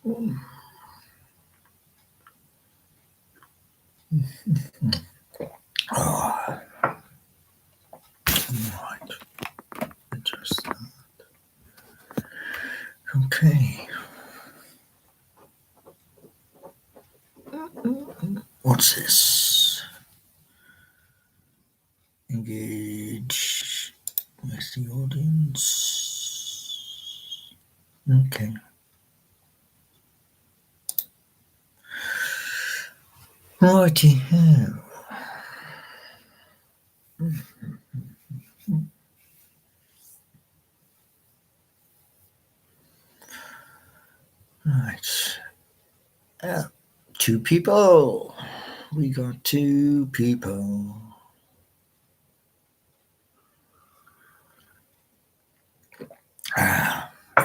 Oh, right. Adjust that. Okay. What's this? Engage with the audience. Okay. Righty ho. Right. Two people. We got two people.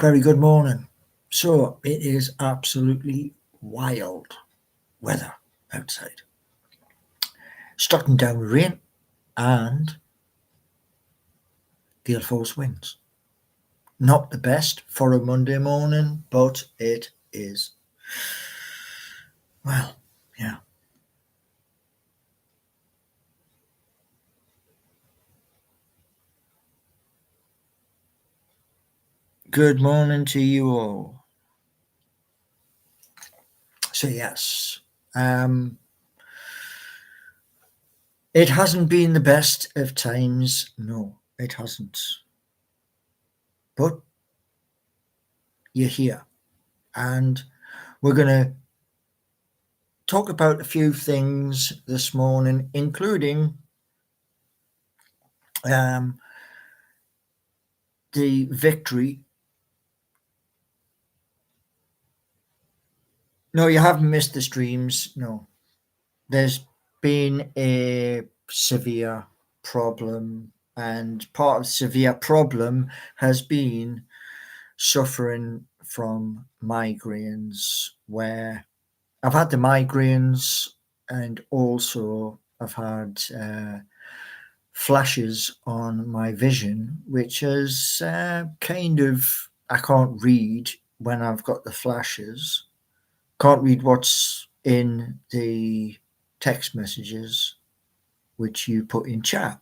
Very good morning. So it is absolutely wild weather outside. Starting down with rain and gale force winds. Not the best for a Monday morning, but it is. Well, yeah. Good morning to you all. So yes, it hasn't been the best of times. No, it hasn't. But you're here, and we're going to talk about a few things this morning, including the victory. No, you haven't missed the streams. No, there's been a severe problem, and part of the severe problem has been suffering from migraines, where I've had the migraines and also I've had flashes on my vision, which is kind of, I can't read when I've got the flashes, can't read what's in the text messages which you put in chat.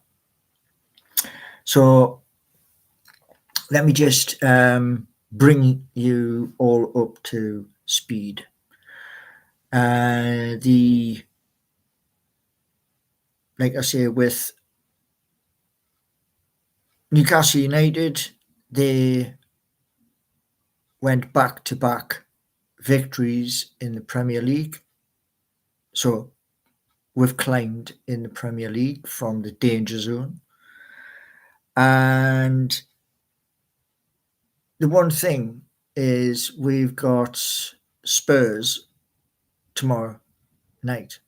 So let me just bring you all up to speed. Like I say, with Newcastle United, they went back to back victories in the Premier League. So we've climbed in the Premier League from the danger zone. And the one thing is we've got Spurs tomorrow night.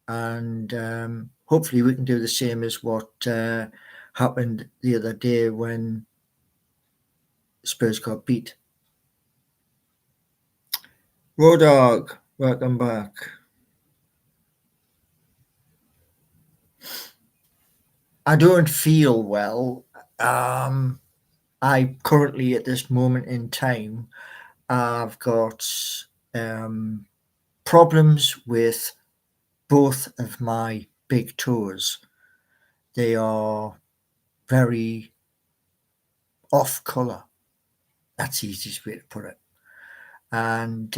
And hopefully we can do the same as what happened the other day when Spurs got beat. Road Dog, welcome back. I don't feel well. I currently, at this moment in time, I've got problems with both of my big toes. They are very off colour. That's the easiest way to put it. And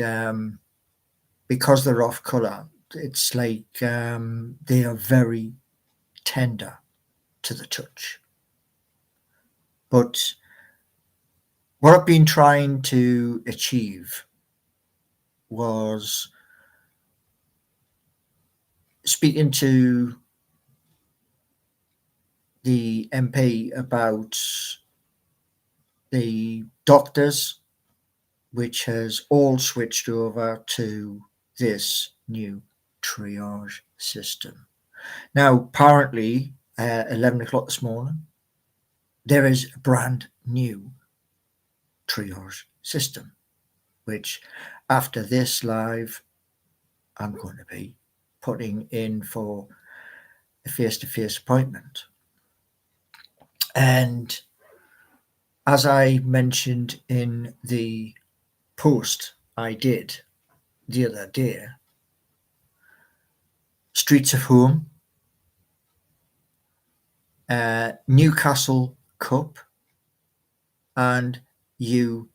because they're off colour, it's like they are very tender to the touch. But what I've been trying to achieve was speaking to the MP about the doctors, which has all switched over to this new triage system. Now, apparently, 11 o'clock this morning, there is a brand new triage system, which after this live, I'm going to be putting in for a face-to-face appointment. And as I mentioned in the post I did the other day. Streets of Home, Newcastle Cup, and UBBC.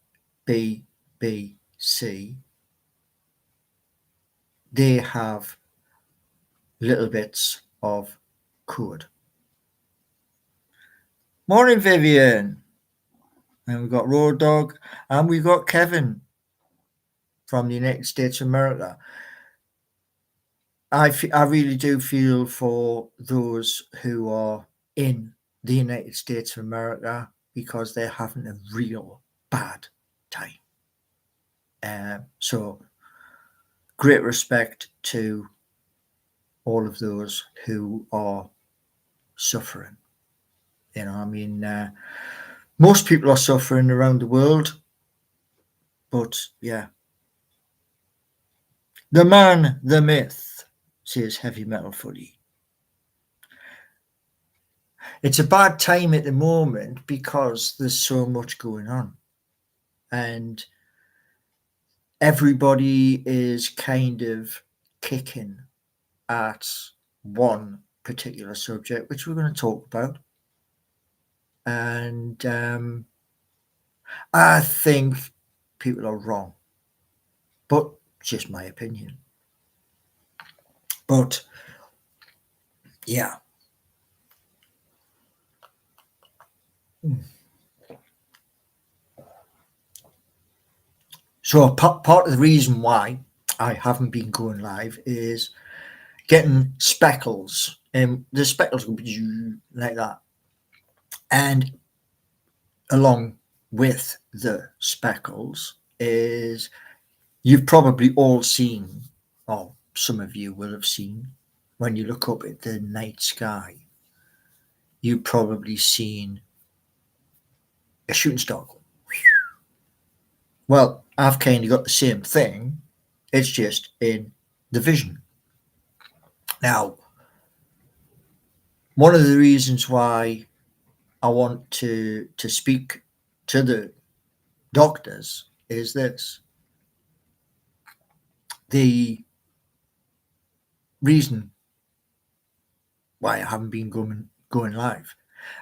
They have little bits of code. Morning, Vivian. And we've got Road Dog, and we've got Kevin from the United States of America. I really do feel for those who are in the United States of America because they're having a real bad time. So great respect to all of those who are suffering. You know, I mean, most people are suffering around the world, but yeah. The man, the myth, says Heavy Metal Footy. It's a bad time at the moment because there's so much going on. And everybody is kind of kicking at one particular subject, which we're going to talk about. And I think people are wrong, but it's just my opinion. But yeah. So part of the reason why I haven't been going live is getting speckles, and the speckles will be like that. And along with the speckles is you've probably all seen, or some of you will have seen, when you look up at the night sky, you've probably seen a shooting star. Well, I've kind of got the same thing. It's just in the vision. Now, one of the reasons why I want to speak to the doctors is this. The reason why I haven't been going live.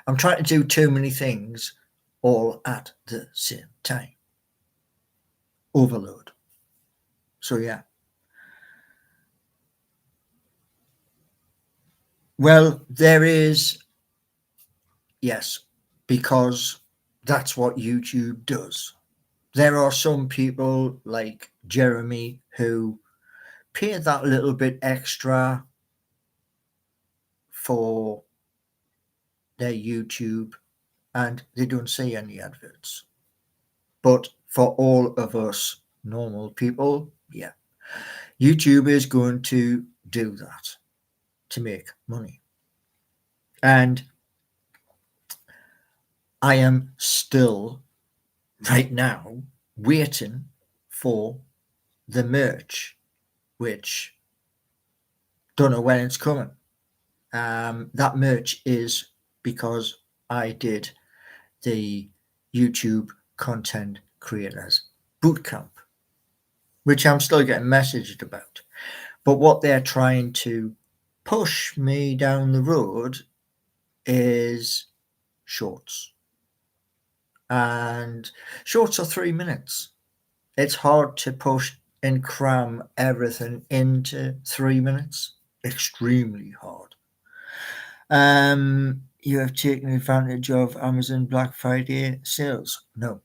I'm trying to do too many things all at the same time. Overload. So yeah. Well, there is, yes, because that's what YouTube does. There are some people like Jeremy who pay that little bit extra for their YouTube and they don't see any adverts. But for all of us normal people, yeah, YouTube is going to do that to make money. And I am still right now waiting for the merch, which don't know when it's coming. That merch is because I did the YouTube Content Creators Bootcamp, which I'm still getting messaged about. But what they're trying to push me down the road is shorts. And shorts are 3 minutes. It's hard to push and cram everything into 3 minutes. Extremely hard. You have taken advantage of Amazon Black Friday sales. No.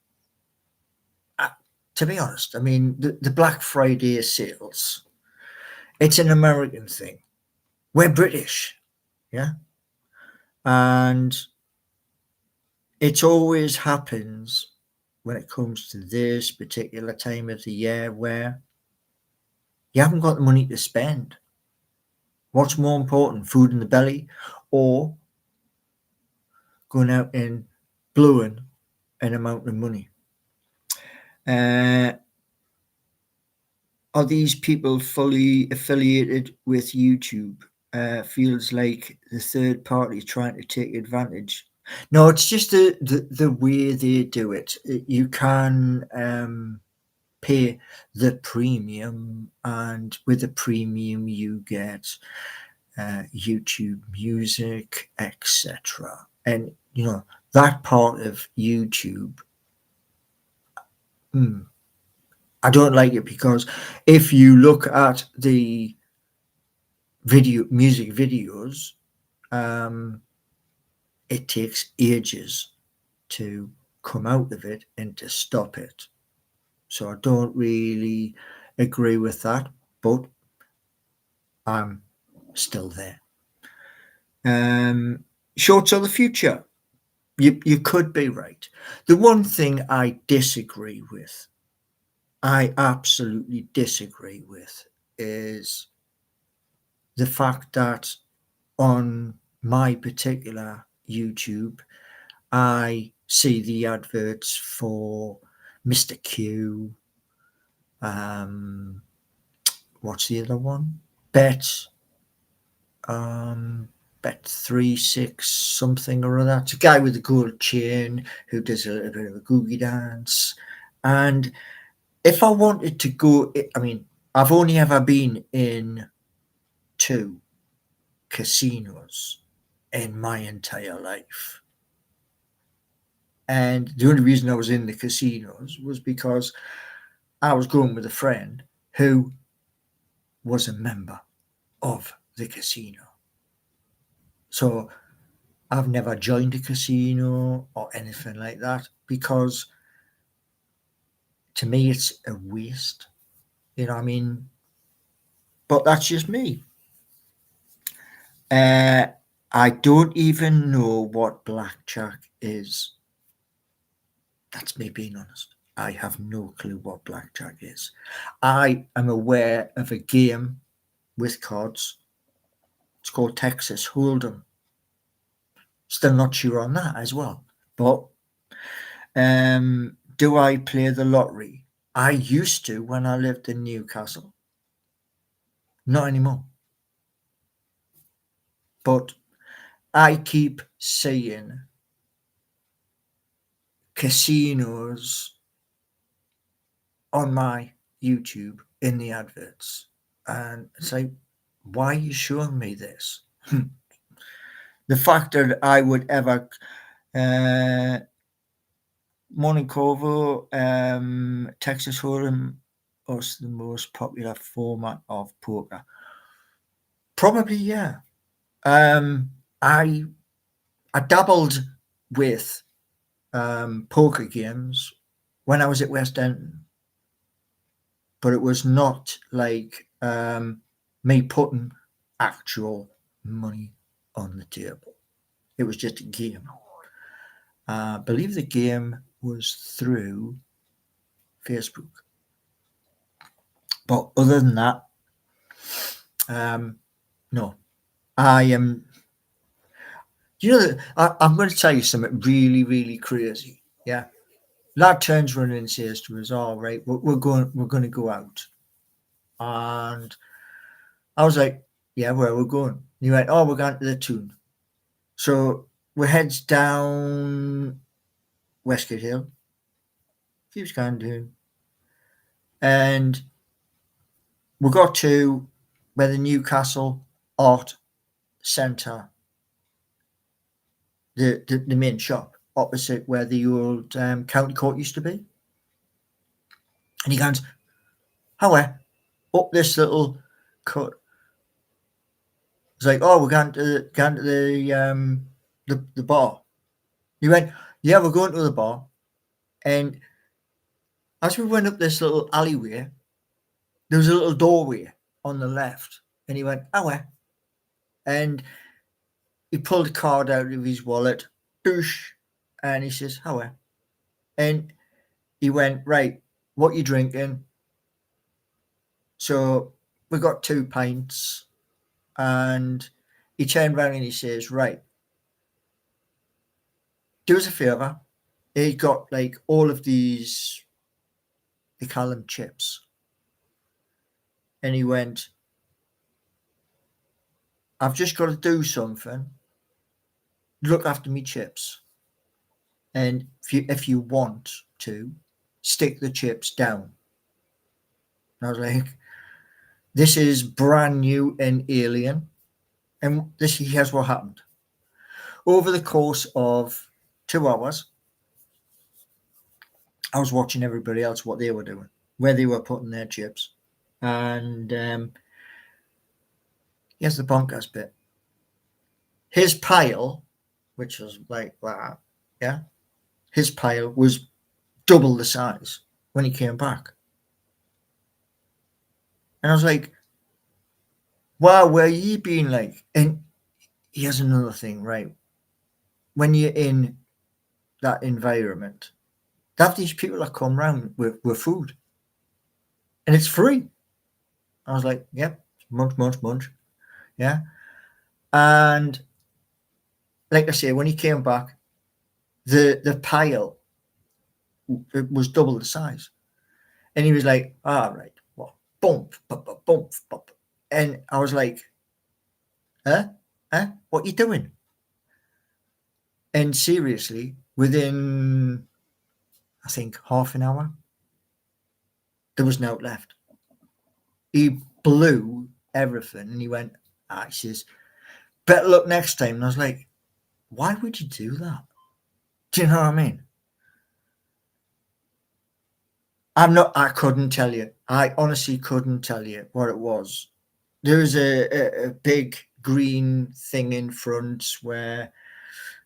To be honest, I mean, the Black Friday sales, it's an American thing. We're British, yeah? And it always happens when it comes to this particular time of the year where you haven't got the money to spend. What's more important, food in the belly or going out and blowing an amount of money? Are these people fully affiliated with YouTube? Feels like the third party trying to take advantage. No, it's just the way they do it. You can pay the premium, and with the premium you get YouTube Music, etc. And that part of YouTube, I don't like it, because if you look at the music videos, it takes ages to come out of it and to stop it. So I don't really agree with that, but I'm still there. Shorts of the future. You could be right. The one thing I absolutely disagree with, is the fact that on my particular YouTube, I see the adverts for Mr. Q. What's the other one? Bet36 something or other. It's a guy with a gold chain who does a little bit of a googie dance. And if I wanted to go, I mean, I've only ever been in 2 casinos in my entire life. And the only reason I was in the casinos was because I was going with a friend who was a member of the casino. So I've never joined a casino or anything like that, because to me it's a waste. You know what I mean? But that's just me. I don't even know what blackjack is. That's me being honest. I have no clue what blackjack is. I am aware of a game with cards. It's called Texas Hold'em. Still not sure on that as well. But do I play the lottery? I used to when I lived in Newcastle. Not anymore. But I keep seeing casinos on my YouTube in the adverts. And it's like, why are you showing me this? The fact that I would ever Monaco, Texas Hold'em was the most popular format of poker. Probably, yeah. I dabbled with poker games when I was at West End, but it was not like me putting actual money on the table. It was just a game. I believe the game was through Facebook. But other than that, no. I am. I'm going to tell you something really, really crazy. Yeah. Lad turns around and says to us, "All right, we're going to go out." And I was like, "Yeah, where we're going?" And he went, "Oh, we're going to the Toon." So we heads down Westgate Hill, keeps going down, and we got to where the Newcastle Art Centre, the main shop opposite where the old county court used to be. And he goes, "How up this little cut?" It's like, "Oh, we're going to the bar." He went, "Yeah, we're going to the bar." And as we went up this little alleyway, there was a little doorway on the left. And he went, "How And he pulled a card out of his wallet, doosh, and he says, "How And he went, "Right, what you drinking?" So we got 2 pints, and he turned around and he says, "Right, do us a favour." He got like all of these, they call them chips. And he went, "I've just got to do something. Look after me chips. And if you want to, stick the chips down." And I was like, this is brand new and alien. And here's what happened. Over the course of 2 hours, I was watching everybody else, what they were doing, where they were putting their chips. And here's the bonkers bit. His pile, which was like that, yeah, his pile was double the size when he came back. And I was like, wow, where you been like? And here's another thing, right? When you're in that environment, they have these people that come around with food. And it's free. I was like, yep, munch. Yeah. And like I say, when he came back, the pile, it was double the size. And he was like, all right, well, bump. And I was like, huh? What you doing? And seriously, within, I think, half an hour, there was no left. He blew everything and he went, he says, better luck next time. And I was like, why would you do that? Do you know what I mean? I couldn't tell you. I honestly couldn't tell you what it was. There was a big green thing in front where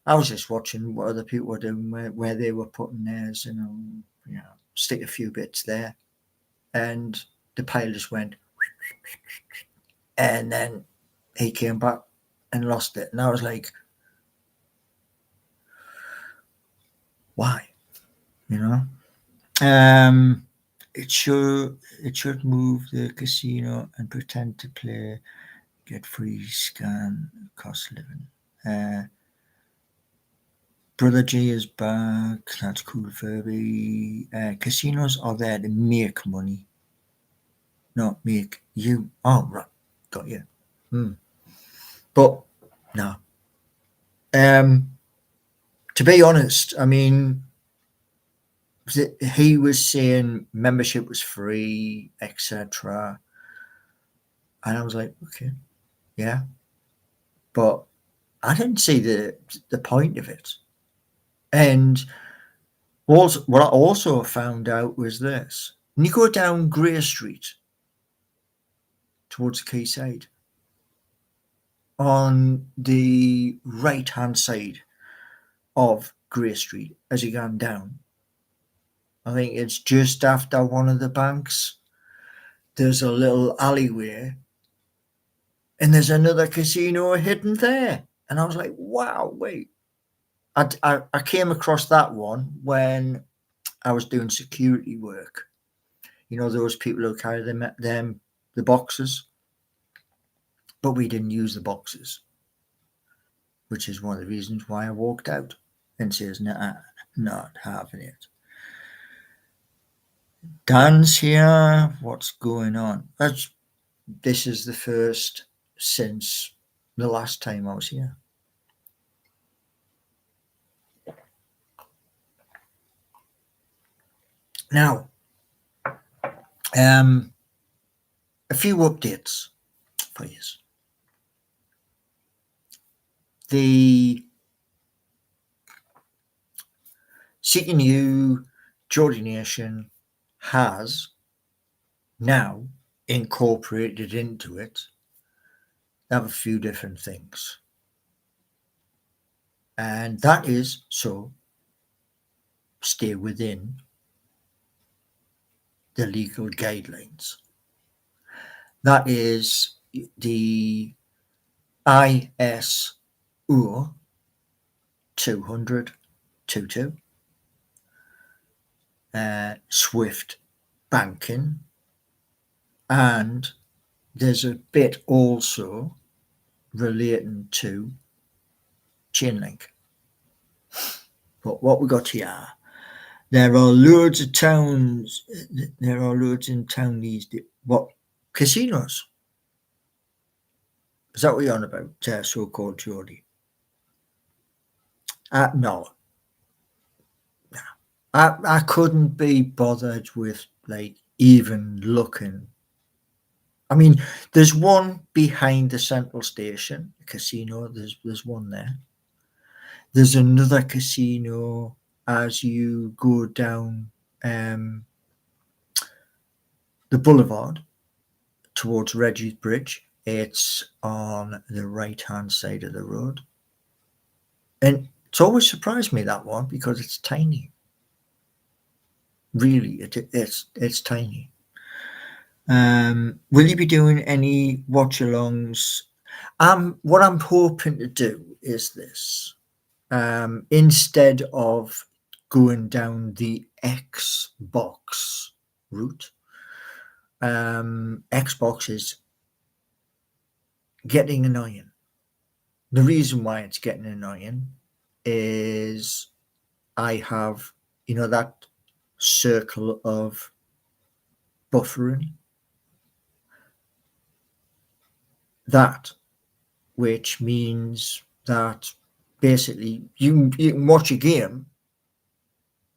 I was just watching what other people were doing, where they were putting theirs, and stick a few bits there. And the pile just went, and then he came back and lost it. And I was like, why? You know? It should move the casino and pretend to play, get free scan, cost living. Brother G is back. That's cool, Furby. Casinos are there to make money, not make you. Oh, right. Got you. But no. To be honest, I mean, he was saying membership was free, etc. And I was like, okay, yeah. But I didn't see the point of it. And also, what I also found out was this. When you go down Grey Street towards the quayside, on the right-hand side of Grey Street as you're going down, I think it's just after one of the banks, there's a little alleyway and there's another casino hidden there. And I was like, wow, wait. I came across that one when I was doing security work. You know, those people who carry the boxes. But we didn't use the boxes, which is one of the reasons why I walked out and says, nah, not having it. Dan's here. What's going on? This is the first since the last time I was here. Now, a few updates for you. The CNU Geordie Nation has now incorporated into it. They have a few different things. And that is so stay within the legal guidelines. That is the ISO 200.22, Swift banking, and there's a bit also relating to Chainlink. But what we got here, there are loads in town these days. What? Casinos? Is that what you're on about, so-called Geordie? No. I couldn't be bothered with, like, even looking. I mean, there's one behind the central station casino. There's one there. There's another casino as you go down the boulevard towards Reggie's Bridge. It's on the right-hand side of the road. And it's always surprised me, that one, because it's tiny. Really, it's tiny. Will you be doing any watch-alongs? What I'm hoping to do is this. Instead of going down the Xbox route, Xbox is getting annoying. The reason why it's getting annoying is I have, that circle of buffering. That, which means that basically you can watch a game,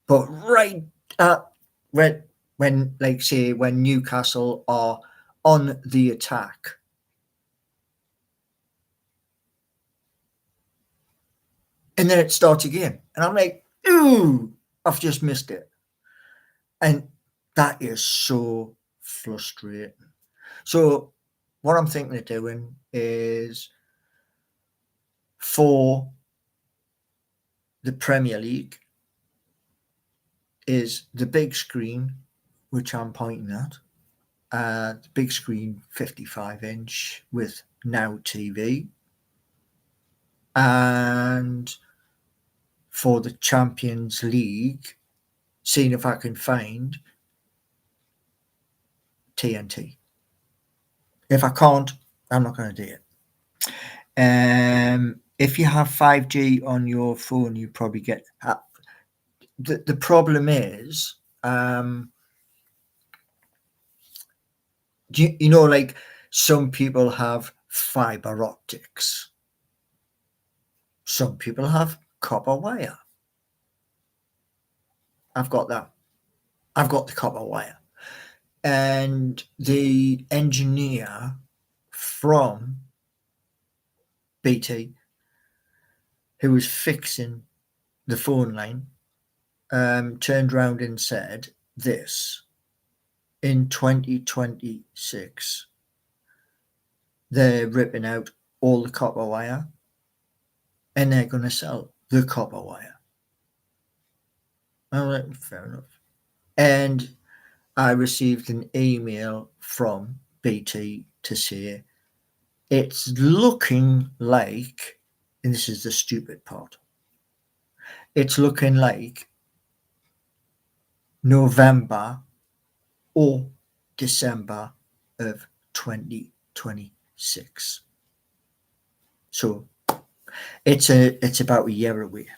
but right at when like say when Newcastle are on the attack, and then it starts again, and I'm like, ooh, I've just missed it, and that is so frustrating. So what I'm thinking of doing is for the Premier League is the big screen, which I'm pointing at, the big screen 55-inch with Now TV. And for the Champions League, seeing if I can find TNT. If I can't, I'm not going to do it. If you have 5G on your phone, you probably get the problem is like some people have fiber optics, some people have copper wire. I've got that. I've got the copper wire, and the engineer from BT who was fixing the phone line turned around and said this: in 2026 they're ripping out all the copper wire and they're going to sell the copper wire. I'm like, fair enough. And I received an email from BT to say it's looking like, and this is the stupid part, it's looking like November or December of 2026. So it's about a year away.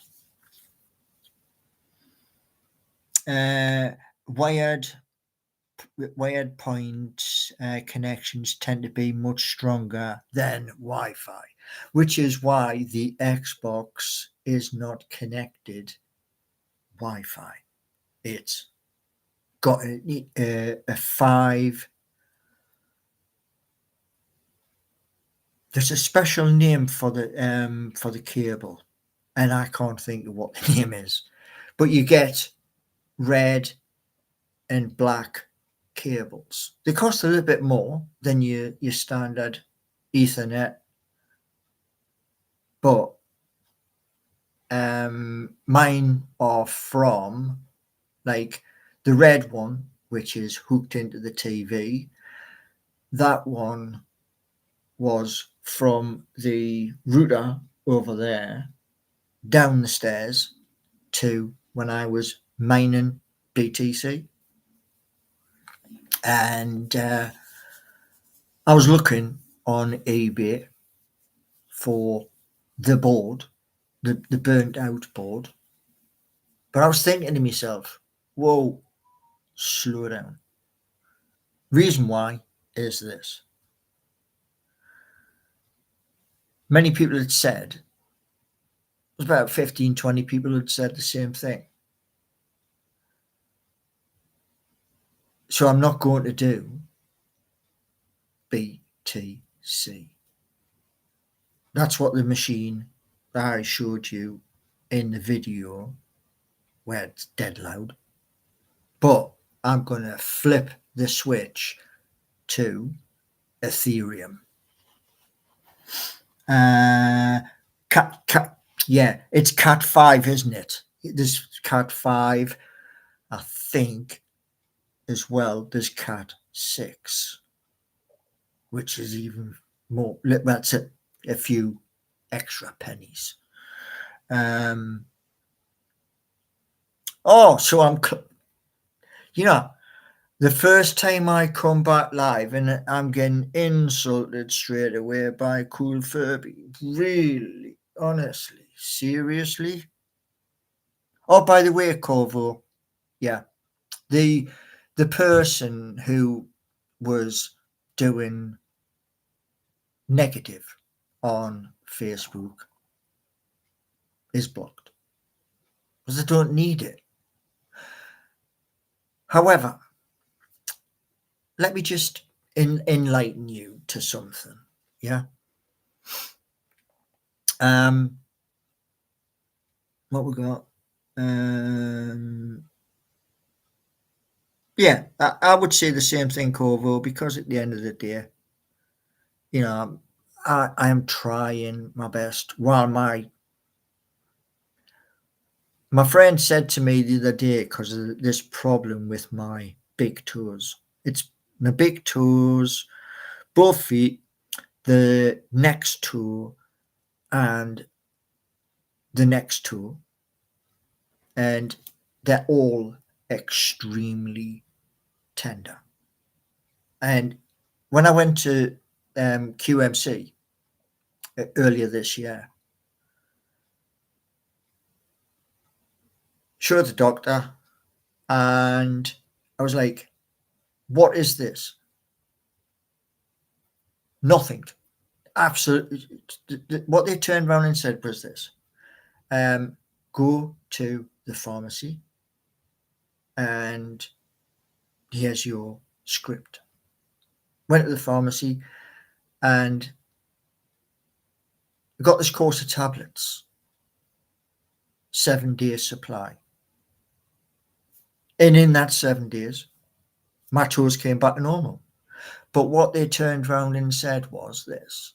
Wired point connections tend to be much stronger than Wi-Fi, which is why the Xbox is not connected Wi-Fi. It's got a 5. There's a special name for the cable, and I can't think of what the name is. But you get red and black cables. They cost a little bit more than your standard Ethernet, but mine are from like the red one, which is hooked into the TV. That one was from the router over there down the stairs to when I was mining BTC. And I was looking on eBay for the board, the burnt out board. But I was thinking to myself, whoa, slow down. Reason why is this. Many people had said, it was about 15, 20 people had said the same thing. So I'm not going to do BTC. That's what the machine that I showed you in the video, where it's dead loud. But I'm going to flip the switch to Ethereum. Yeah, it's Cat 5, isn't it? There's Cat 5, I think, as well. There's Cat 6, which is even more. That's a few extra pennies. So I'm, the first time I come back live and I'm getting insulted straight away by Cool Furby. Really? Honestly? Seriously? Oh, by the way, Corvo, yeah, the person who was doing negative on Facebook is blocked because I don't need it. However, let me just enlighten you to something. Yeah. What we got? Yeah, I would say the same thing, Corvo, because at the end of the day, I am trying my best. While my friend said to me the other day, because of this problem with my big toes, it's my big toes, both feet, the next toe, and the next toe, and they're all extremely tender. And when I went to QMC earlier this year, showed the doctor, and I was like, what is this? Nothing. Absolutely. What they turned around and said was this: go to the pharmacy and here's your script. Went to the pharmacy and got this course of tablets, 7 days supply. And in that 7 days, my toes came back to normal. But what they turned around and said was this: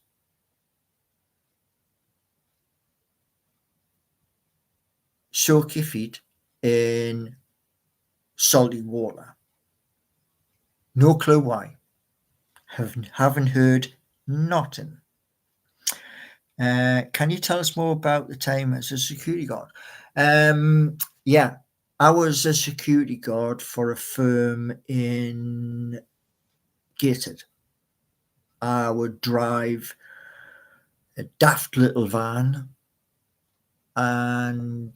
soak your feet in salty water. No clue why. Haven't heard nothing. Can you tell us more about the time as a security guard? Yeah, I was a security guard for a firm in Gateshead. I would drive a daft little van, and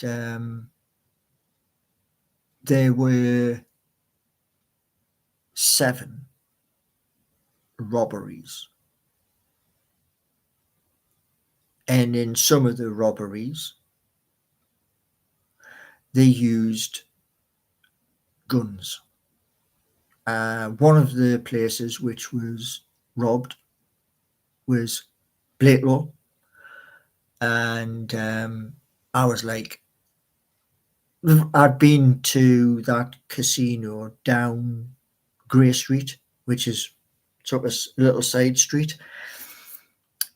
there were 7 robberies. And in some of the robberies, they used guns. One of the places which was robbed was Blakelow, and I was like, I'd been to that casino down Grey Street, which is sort of a little side street,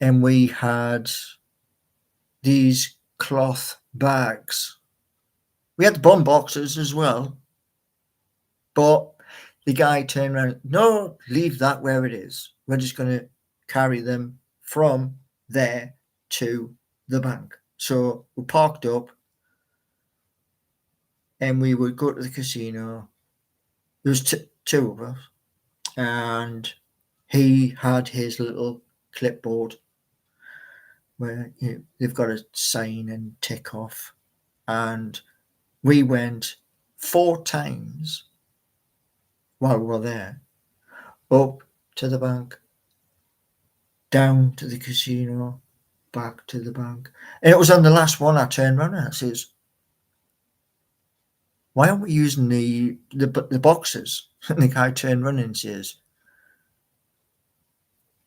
and we had these cloth bags. We had the bomb boxes as well, but the guy turned around, no, leave that where it is. We're just going to carry them from there to the bank. So we parked up and we would go to the casino. There was two of us, and he had his little clipboard where they've got to sign and tick off. And we went 4 times while we were there, up to the bank, down to the casino, back to the bank. And it was on the last one I turned around and I says, why aren't we using the boxes? And the guy turned running and says,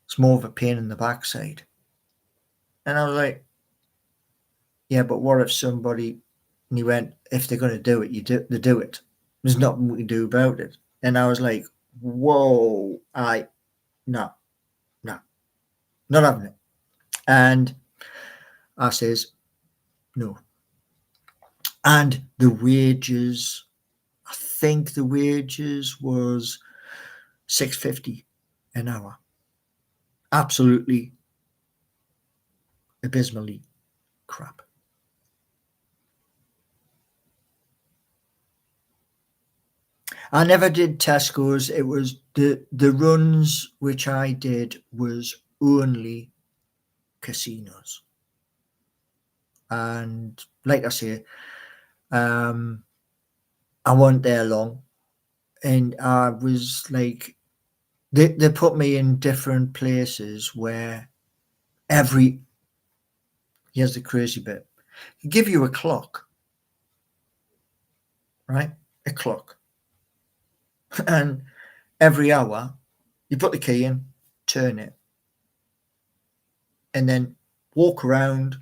it's more of a pain in the backside. And I was like, yeah, but what if somebody, and he went, if they're going to do it, they do it. There's nothing we can do about it. And I was like, whoa, no, not having it. And I says, no. And the wages, I think the wages was $6.50 an hour. Absolutely abysmally crap. I never did Tesco's. It was the runs which I did was only casinos. And like I say, I wasn't there long. And I was like, they put me in different places where here's the crazy bit. They give you a clock, right? A clock. And every hour, you put the key in, turn it, and then walk around,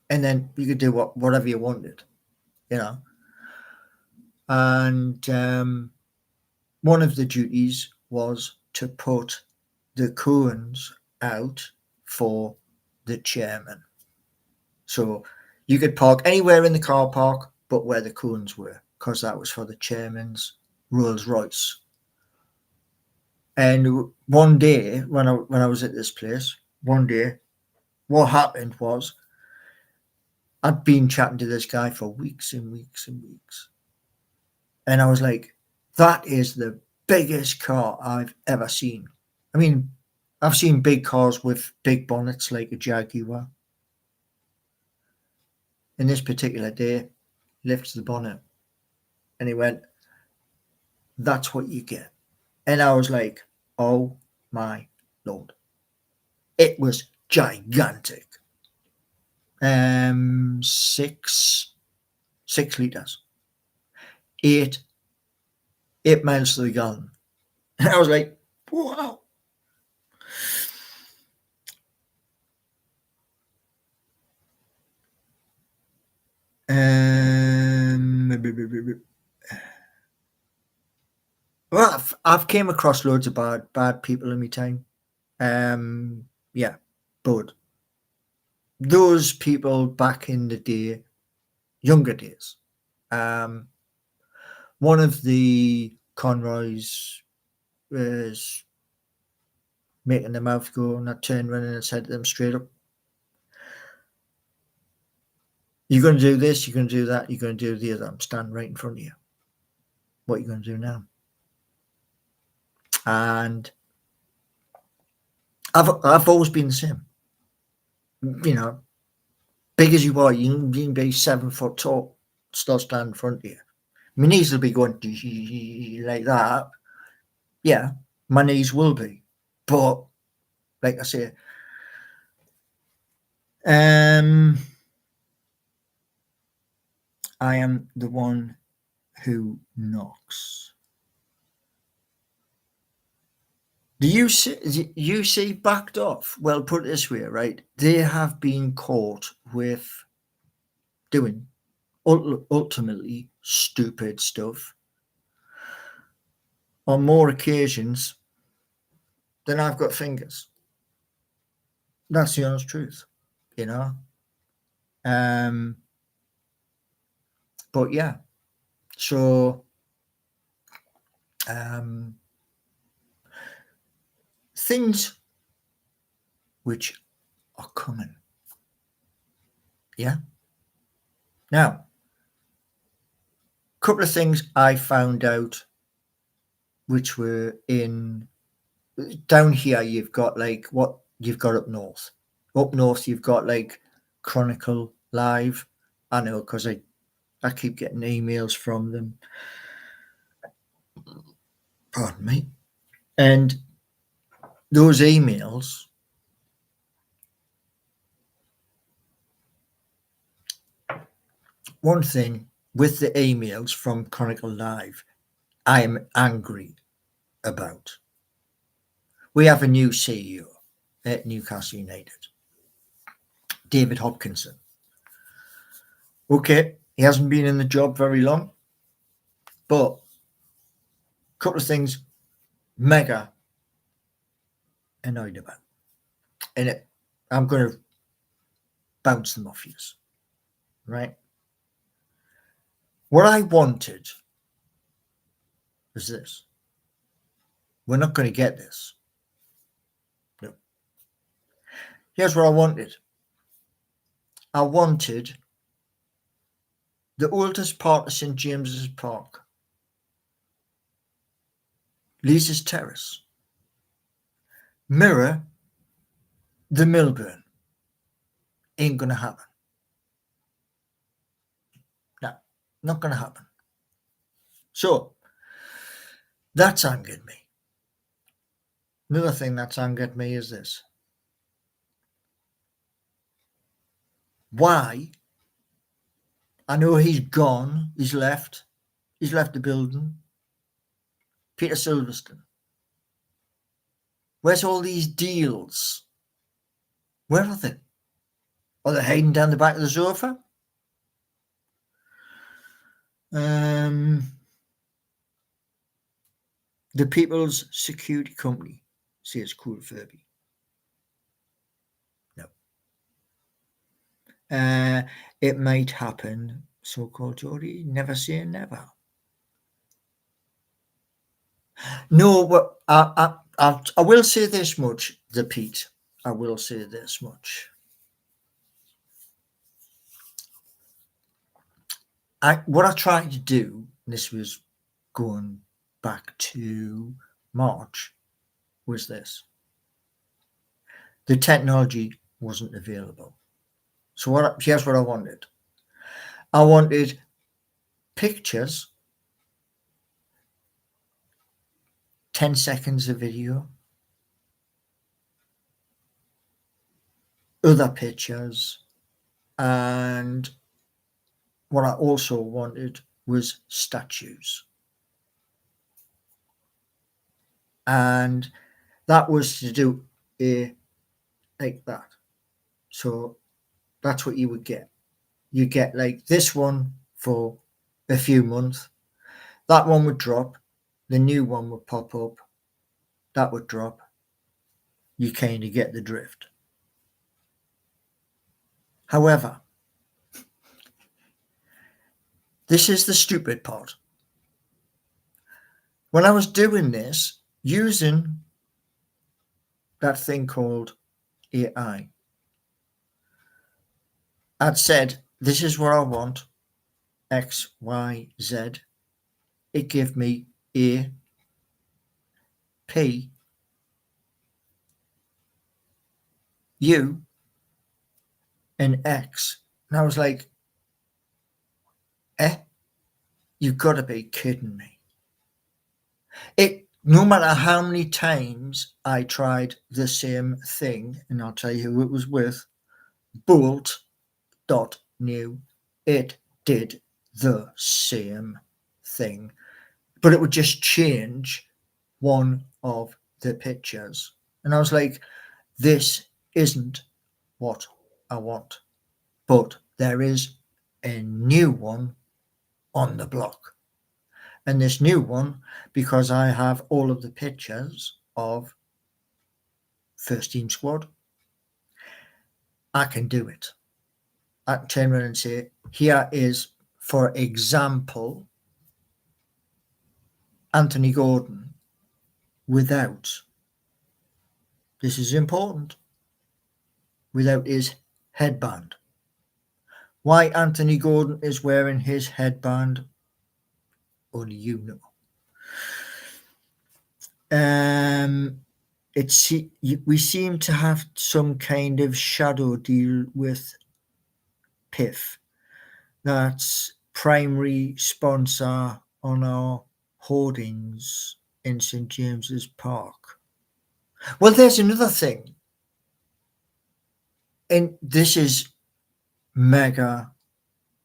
and then you could do whatever you wanted, you know. And one of the duties was to put the cones out for the chairman. So you could park anywhere in the car park but where the cones were, because that was for the chairman's Rolls Royce. And one day, when I was at this place, what happened was I'd been chatting to this guy for weeks and weeks and weeks. And I was like, that is the biggest car I've ever seen. I mean, I've seen big cars with big bonnets like a Jaguar. And this particular day, lifts the bonnet and he went, that's what you get. And I was like, oh my Lord. It was gigantic. 6 litres. 8 miles to the gallon. And I was like, wow. Well, I've came across loads of bad people in my time. Yeah, but those people back in the day, younger days, one of the Conroys was making their mouth go, and I turned around and said to them straight up, you're going to do this, you're going to do that, you're going to do the other. I'm standing right in front of you. What are you going to do now? And I've always been the same. You know, big as you are, you can be 7 foot tall, still stand in front of you. My knees will be going like that. Yeah, my knees will be. But, like I say, I am the one who knocks. The UC backed off. Well, put it this way, right? They have been caught with doing ultimately stupid stuff on more occasions than I've got fingers. That's the honest truth, you know. But yeah, so things which are coming. Yeah. Now, a couple of things I found out which were in down here. You've got like what you've got up north. Up north, you've got like Chronicle Live. I know because I keep getting emails from them. Pardon me. And those emails one thing with the emails from Chronicle Live, I am angry about. We have a new CEO at Newcastle United, David Hopkinson. Okay, he hasn't been in the job very long, but a couple of things mega annoyed about. And I'm going to bounce them off you, right? What I wanted was this. We're not going to get this. No. Here's what I wanted. I wanted the oldest part of St. James's Park, Leazes Terrace, mirror the Milburn. Ain't going to happen. No, not going to happen. So, that's angered me. Another thing that's angered me is this. Why? I know he's gone. He's left. He's left the building. Peter Silverstone. Where's all these deals? Where are they? Are they hiding down the back of the sofa? The People's Security Company says Cool Furby. No. It might happen, so-called Geordie. Never say never. No, but I will say this much, the Pete. I will say this much. What I tried to do, this was going back to March, was this. The technology wasn't available. So here's what I wanted. I wanted pictures, 10 seconds of video, other pictures, and what I also wanted was statues. And that was to do like that. So that's what you would get. You get like this one for a few months. That one would drop. The new one would pop up. That would drop. You kind of get the drift. However, this is the stupid part. When I was doing this, using that thing called AI, I'd said, this is what I want, X, Y, Z. It gave me A, P, U, and X. And I was like, you've got to be kidding me. No matter how many times I tried the same thing, and I'll tell you who it was with, Bolt.new, it did the same thing. But it would just change one of the pictures. And I was like, this isn't what I want. But there is a new one on the block. And this new one, because I have all of the pictures of first team squad, I can do it. I can turn around and say, here is, for example, Anthony Gordon without, this is important, without his headband. Why Anthony Gordon is wearing his headband, only you know. We seem to have some kind of shadow deal with PIF. That's primary sponsor on our hoardings in St. James's Park. Well, there's another thing. And this is mega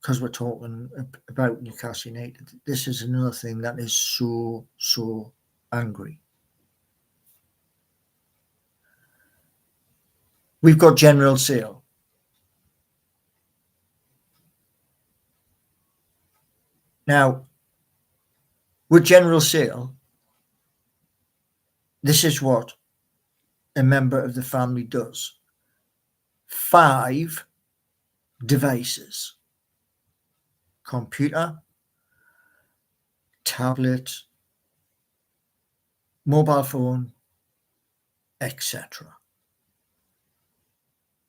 because we're talking about Newcastle United, this is another thing that is so angry. We've got General Sale. Now, with General Sale, this is what a member of the family does. 5 devices: computer, tablet, mobile phone, etc.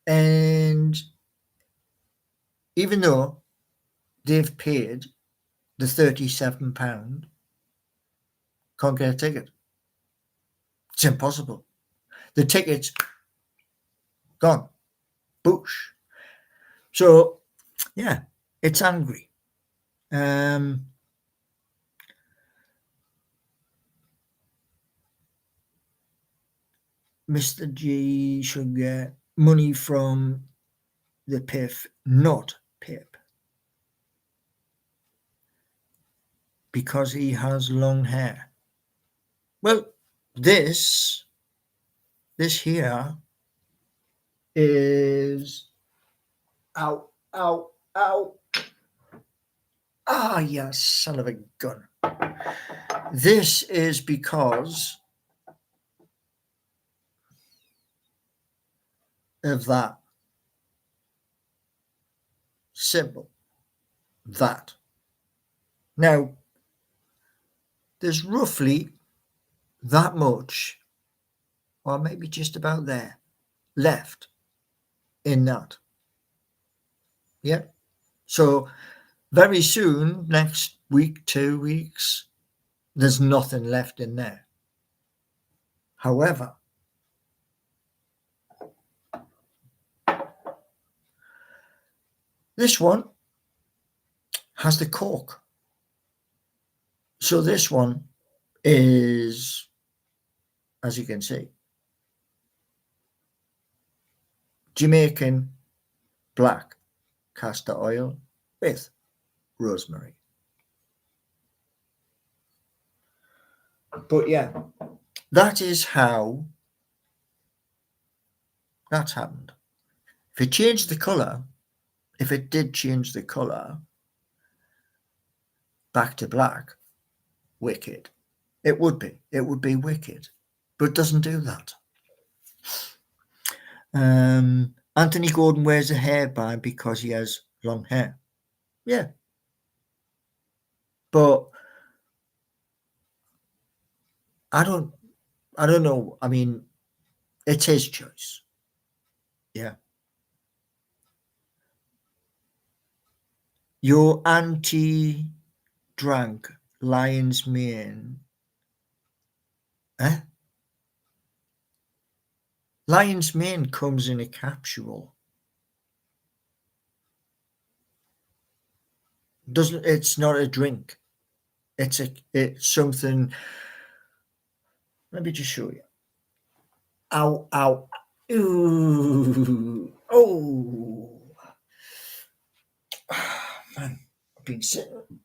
And even though they've paid the £37, can't get a ticket. It's impossible. The ticket's gone. Boosh. So, yeah, it's angry. Mr. G should get money from the PIF, not PIP, because he has long hair. Well, this here is ow. Ah, yes, son of a gun. This is because of that. Simple. That. Now, there's roughly that much, or maybe just about there, left in that. Yeah. So very soon, next week, 2 weeks, there's nothing left in there. However, this one has the cork. So this one is, as you can see, Jamaican black castor oil with rosemary. But yeah, that is how that's happened. If it changed the colour, if it did change the colour back to black, wicked. It would be wicked, but it doesn't do that. Anthony Gordon wears a hairband because he has long hair. Yeah. But I don't know. I mean, it's his choice. Yeah. Your auntie drank lion's mane. Eh? Lion's mane comes in a capsule. It's not a drink. It's something. Let me just show you. Ow. Ooh. Oh. Man, I've been sitting.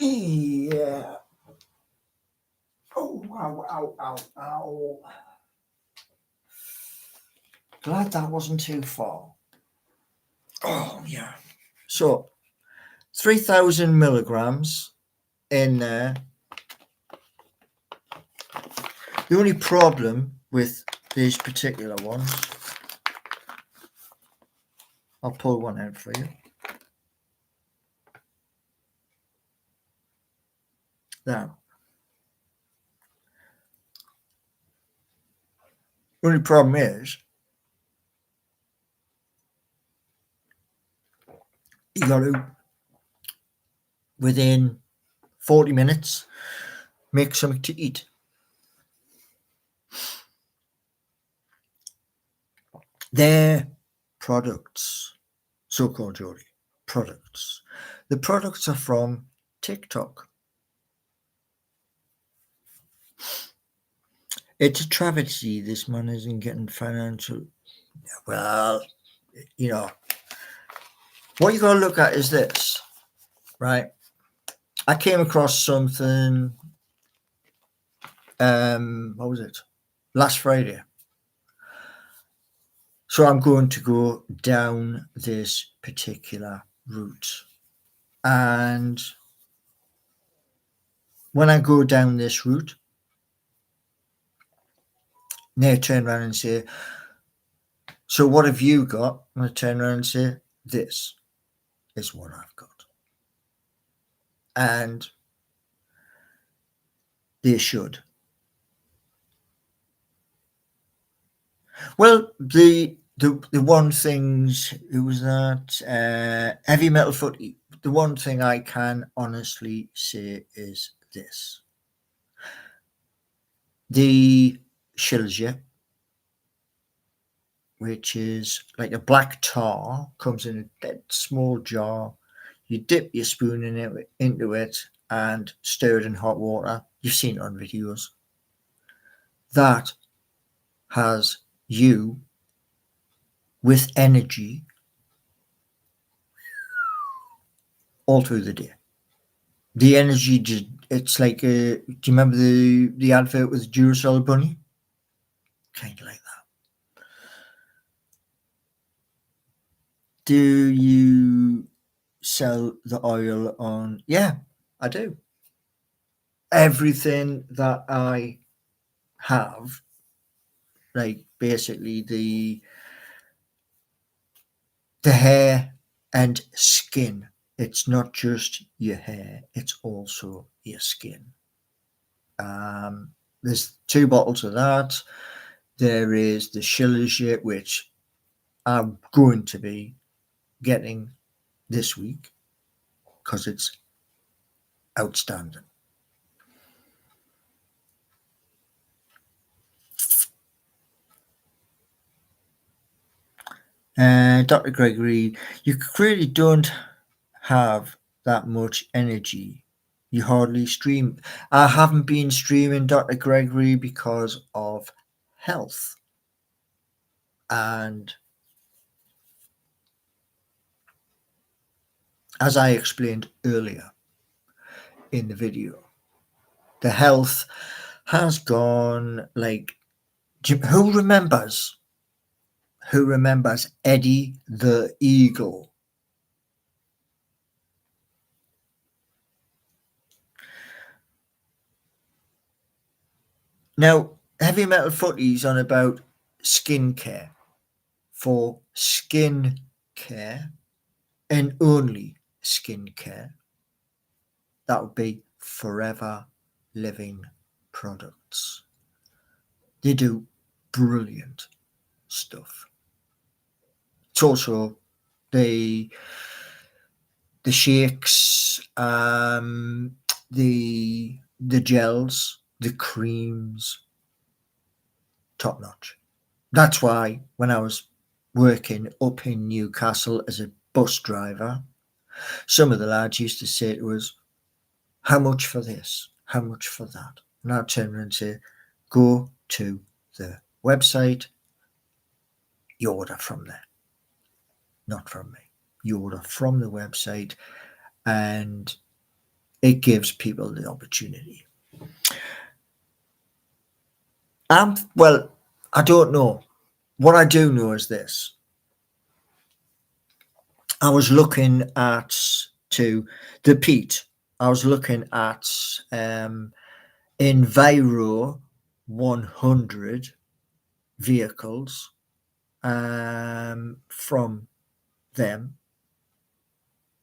Yeah. Oh, ow. Glad that wasn't too far. Oh, yeah. So, 3,000 milligrams in there. The only problem with these particular ones, I'll pull one out for you. Now, the only problem is you got to, within 40 minutes, make something to eat. Their products, so-called Jody, products. The products are from TikTok. It's a travesty this man isn't getting financial Well, you know, what you got to look at is this, right? I came across something, what was it? Last Friday. So I'm going to go down this particular route. And when I go down this route, they turn around and say, so what have you got? And I turn around and say, this is what I've got. And they should. Well, the one things it was that heavy metal footy. The one thing I can honestly say is this: the Shilajit, which is like a black tar, comes in a dead small jar. You dip your spoon into it and stir it in hot water. You've seen it on videos. That has you with energy all through the day. The energy, it's like, do you remember the advert with Duracell Bunny? Kind of like that. Do you sell the oil on? Yeah, I do. Everything that I have, like basically the hair and skin. It's not just your hair, it's also your skin. There's 2 bottles of that. There is the Shilajit, which I'm going to be getting this week because it's outstanding. Dr. Gregory, you really don't have that much energy. You hardly stream. I haven't been streaming, Dr. Gregory, because of health. And as I explained earlier in the video, the health has gone like, who remembers Eddie the Eagle? Now, heavy metal footy's on about skincare. For skin care and only skincare, that would be Forever Living products. They do brilliant stuff. It's also the shakes, the gels, the creams, top notch. That's why when I was working up in Newcastle as a bus driver, some of the lads used to say to us, how much for this? How much for that? And I'd turn around and say, go to the website, you order from there. Not from me. You order from the website, and it gives people the opportunity. Well, I don't know. What I do know is this. I was looking at the Pete. I was looking at Enviro 100 vehicles from them.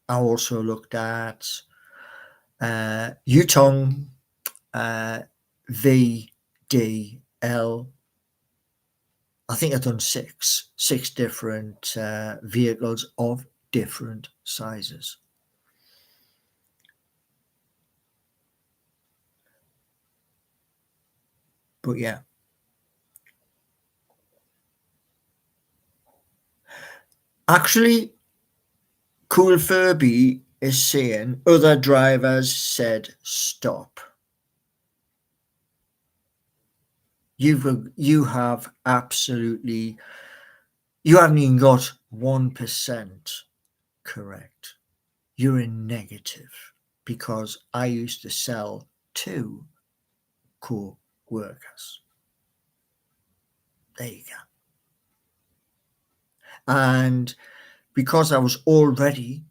I also looked at Yutong VDL. I think I've done six different vehicles of different sizes. But yeah. Actually, Cool Furby is saying other drivers said stop. You have absolutely You haven't even got 1% correct. You're in negative, because I used to sell to co-workers. There you go. And because I was already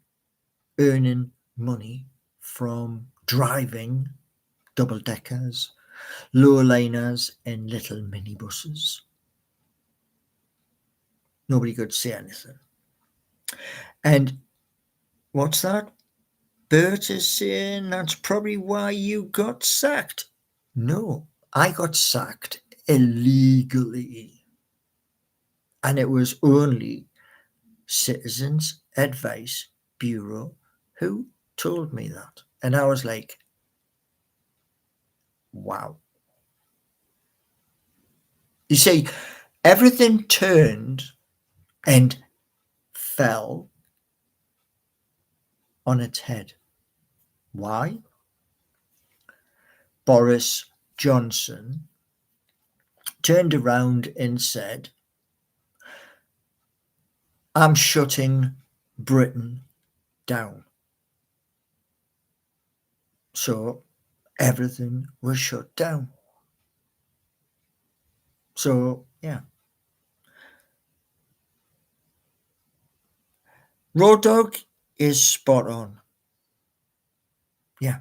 earning money from driving double deckers, low liners, and little minibuses, nobody could say anything. And what's that? Bert is saying that's probably why you got sacked. No, I got sacked illegally. And it was only Citizens Advice Bureau who told me that. And I was like, wow. You see, everything turned and fell on its head. Why? Boris Johnson turned around and said, I'm shutting Britain down. So everything was shut down. So, yeah. Road Dog is spot on. Yeah.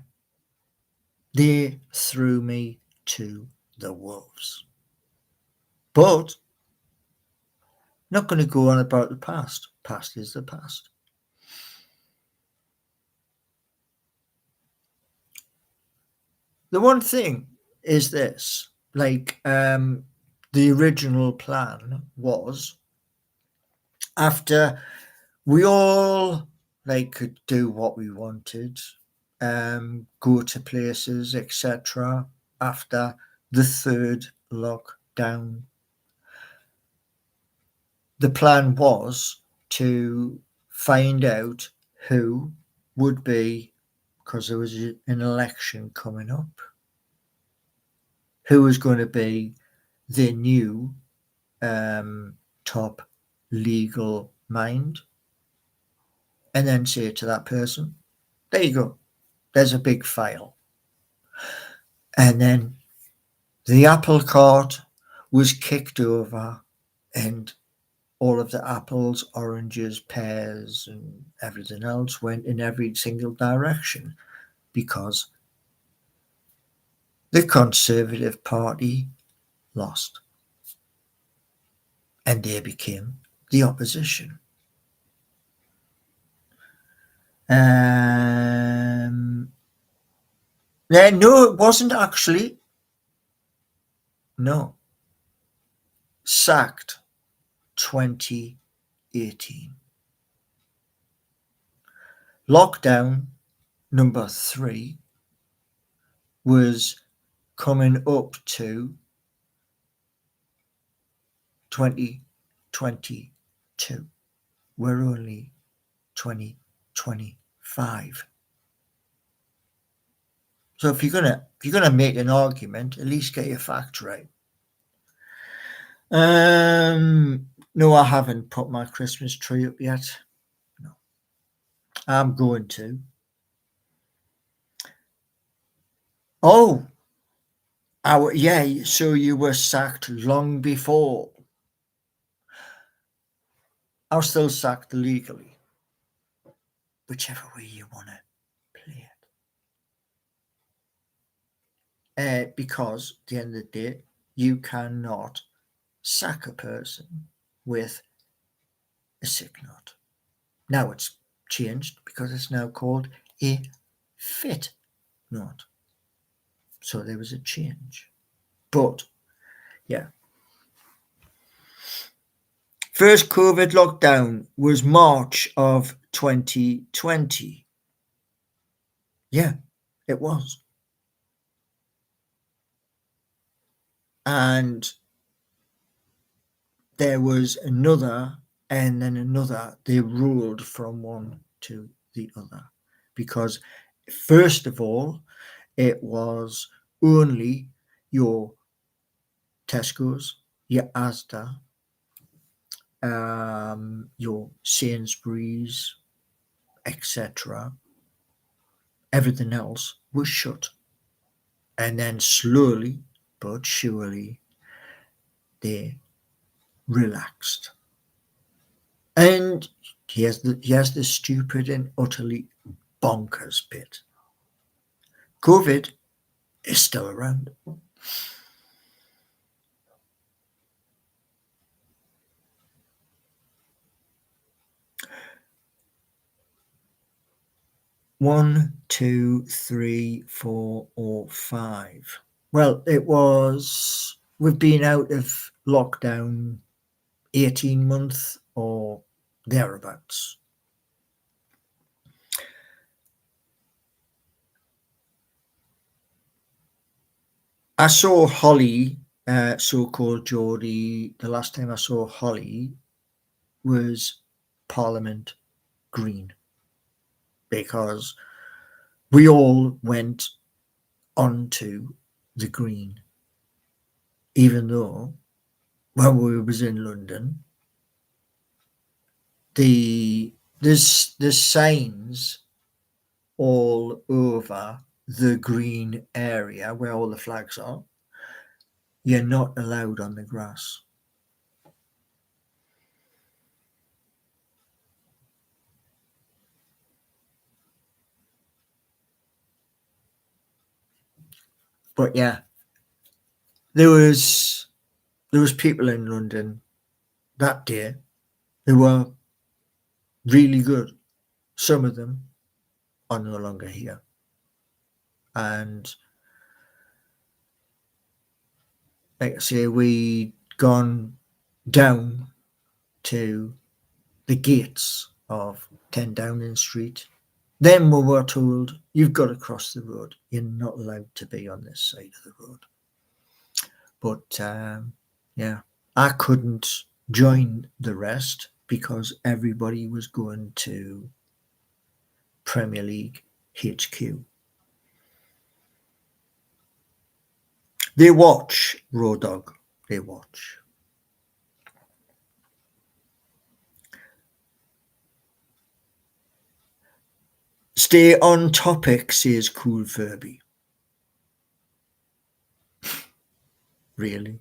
They threw me to the wolves. But not going to go on about the past. Past is the past. The one thing is this, like, the original plan was, after we all could do what we wanted, go to places, etc., after the third lockdown, the plan was to find out who would be, because there was an election coming up, who was going to be the new top legal mind, and then say to that person, there you go, there's a big file. And then the apple cart was kicked over, and all of the apples, oranges, pears, and everything else went in every single direction, because the Conservative Party lost and they became the opposition. No, it wasn't actually. No. Sacked 2018. Lockdown number 3 was coming up to 2022. We're only 2025. So if you're gonna make an argument, at least get your facts right. No, I haven't put my Christmas tree up yet. No, I'm going to. Oh, yeah. So you were sacked long before. I was still sacked legally, whichever way you want to play it. Because at the end of the day, you cannot sack a person with a sick note. Now it's changed because it's now called a fit note. So there was a change. But yeah. First COVID lockdown was March of 2020. Yeah, it was. And there was another, and then another. They ruled from one to the other, because first of all, it was only your Tesco's, your Asda, your Sainsbury's, etc., everything else was shut. And then slowly but surely they relaxed. And here's the stupid and utterly bonkers bit. COVID is still around. One, two, three, four, or five. Well, we've been out of lockdown 18 months or thereabouts. I saw Holly, so-called Geordie. The last time I saw Holly was Parliament Green, because we all went onto the green, even though when we was in London, there's signs all over the green area where all the flags are. You're not allowed on the grass. But yeah, there was people in London that day who were really good. Some of them are no longer here. And like I say, we gone down to the gates of 10 Downing Street. Then we were told, you've got to cross the road. You're not allowed to be on this side of the road. But yeah, I couldn't join the rest because everybody was going to Premier League HQ. They watch, Raw Dog. They watch. Stay on topic, says Cool Furby. Really?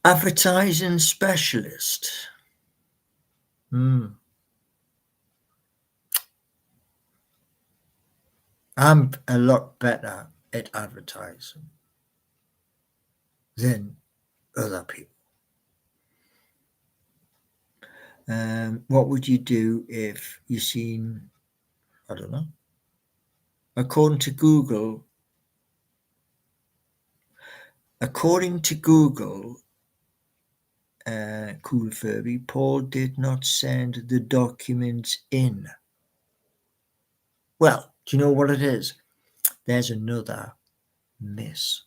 Advertising specialist. I'm a lot better at advertising than other people. What would you do if you seen, I don't know, according to Google, Cool Furby, Paul did not send the documents in. Well, do you know what it is? There's another miss.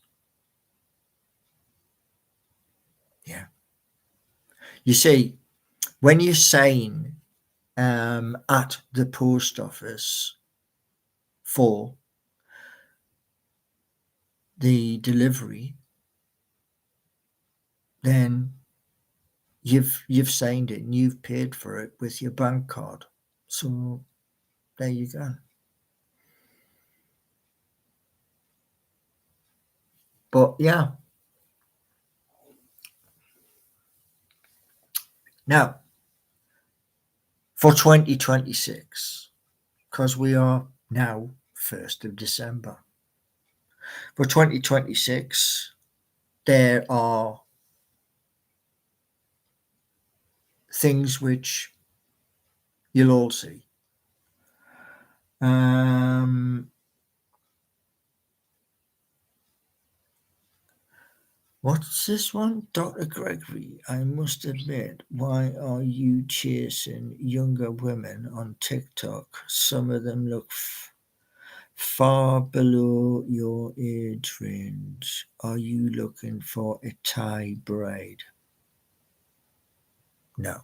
Yeah. You see, when you sign at the post office for the delivery, then you've signed it and you've paid for it with your bank card. So there you go. But yeah. Now, for 2026, because we are now 1st of December, for 2026, there are things which you'll all see. What's this one? Dr. Gregory, I must admit, why are you chasing younger women on TikTok? Some of them look far below your age range. Are you looking for a Thai bride? No.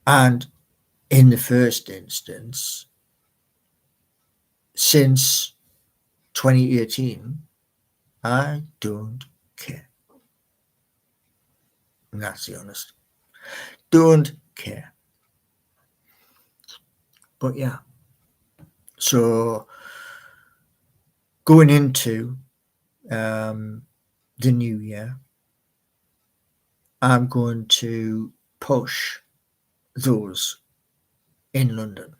And in the first instance, since 2018, I don't care. And that's the honest. Don't care. But yeah. So going into the new year, I'm going to push those in London.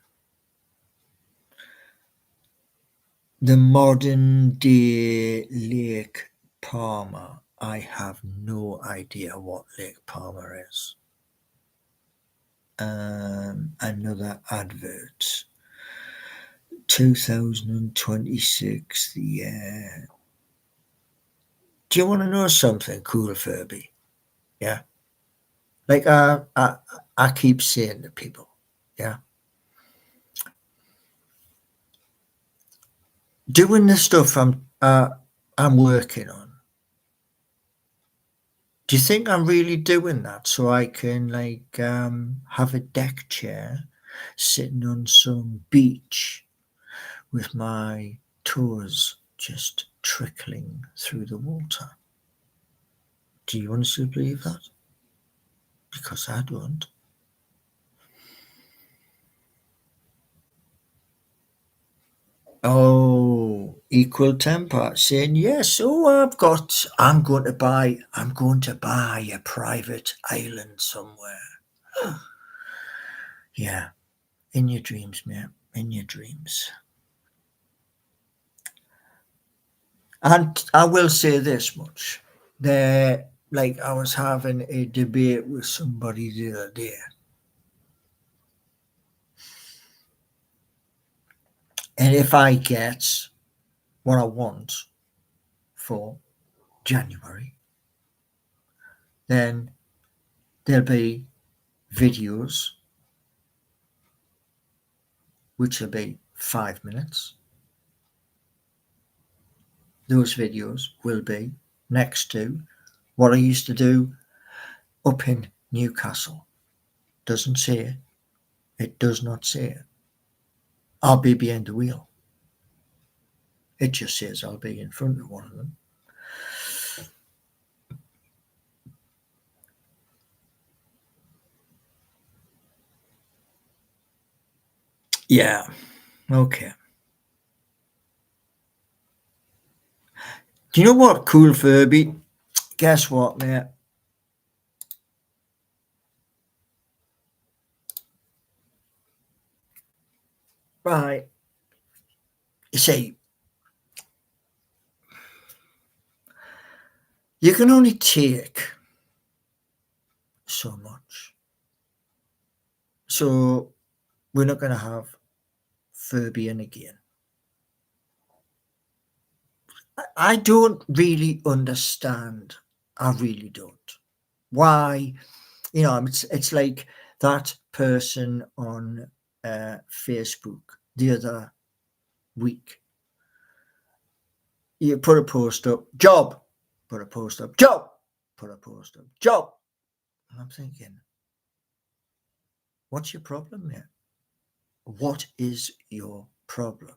The modern day Lake Palmer. I have no idea what Lake Palmer is. Another advert. 2026, the year. Do you want to know something cool, Furby? Yeah. Like I keep saying to people, yeah. Doing the stuff I'm working on. Do you think I'm really doing that so I can have a deck chair sitting on some beach with my toes just trickling through the water? Do you honestly believe that? Because I don't. Oh, equal temper saying yes. Oh, I'm going to buy a private island somewhere. Yeah, in your dreams, mate. In your dreams. And I will say this much. I was having a debate with somebody the other day. And if I get what I want for January, then there'll be videos which will be 5 minutes. Those videos will be next to what I used to do up in Newcastle. Doesn't say it. It does not say it. I'll be behind the wheel. It just says I'll be in front of one of them. Yeah. Okay. Do you know what, cool Furby? Guess what, mate? Right. You see, you can only take so much. So we're not going to have Furby in again. I don't really understand. I really don't. Why? It's like that person on Facebook the other week. You put a post up, job, put a post up, job, put a post up, job. And I'm thinking, what's your problem here? What is your problem?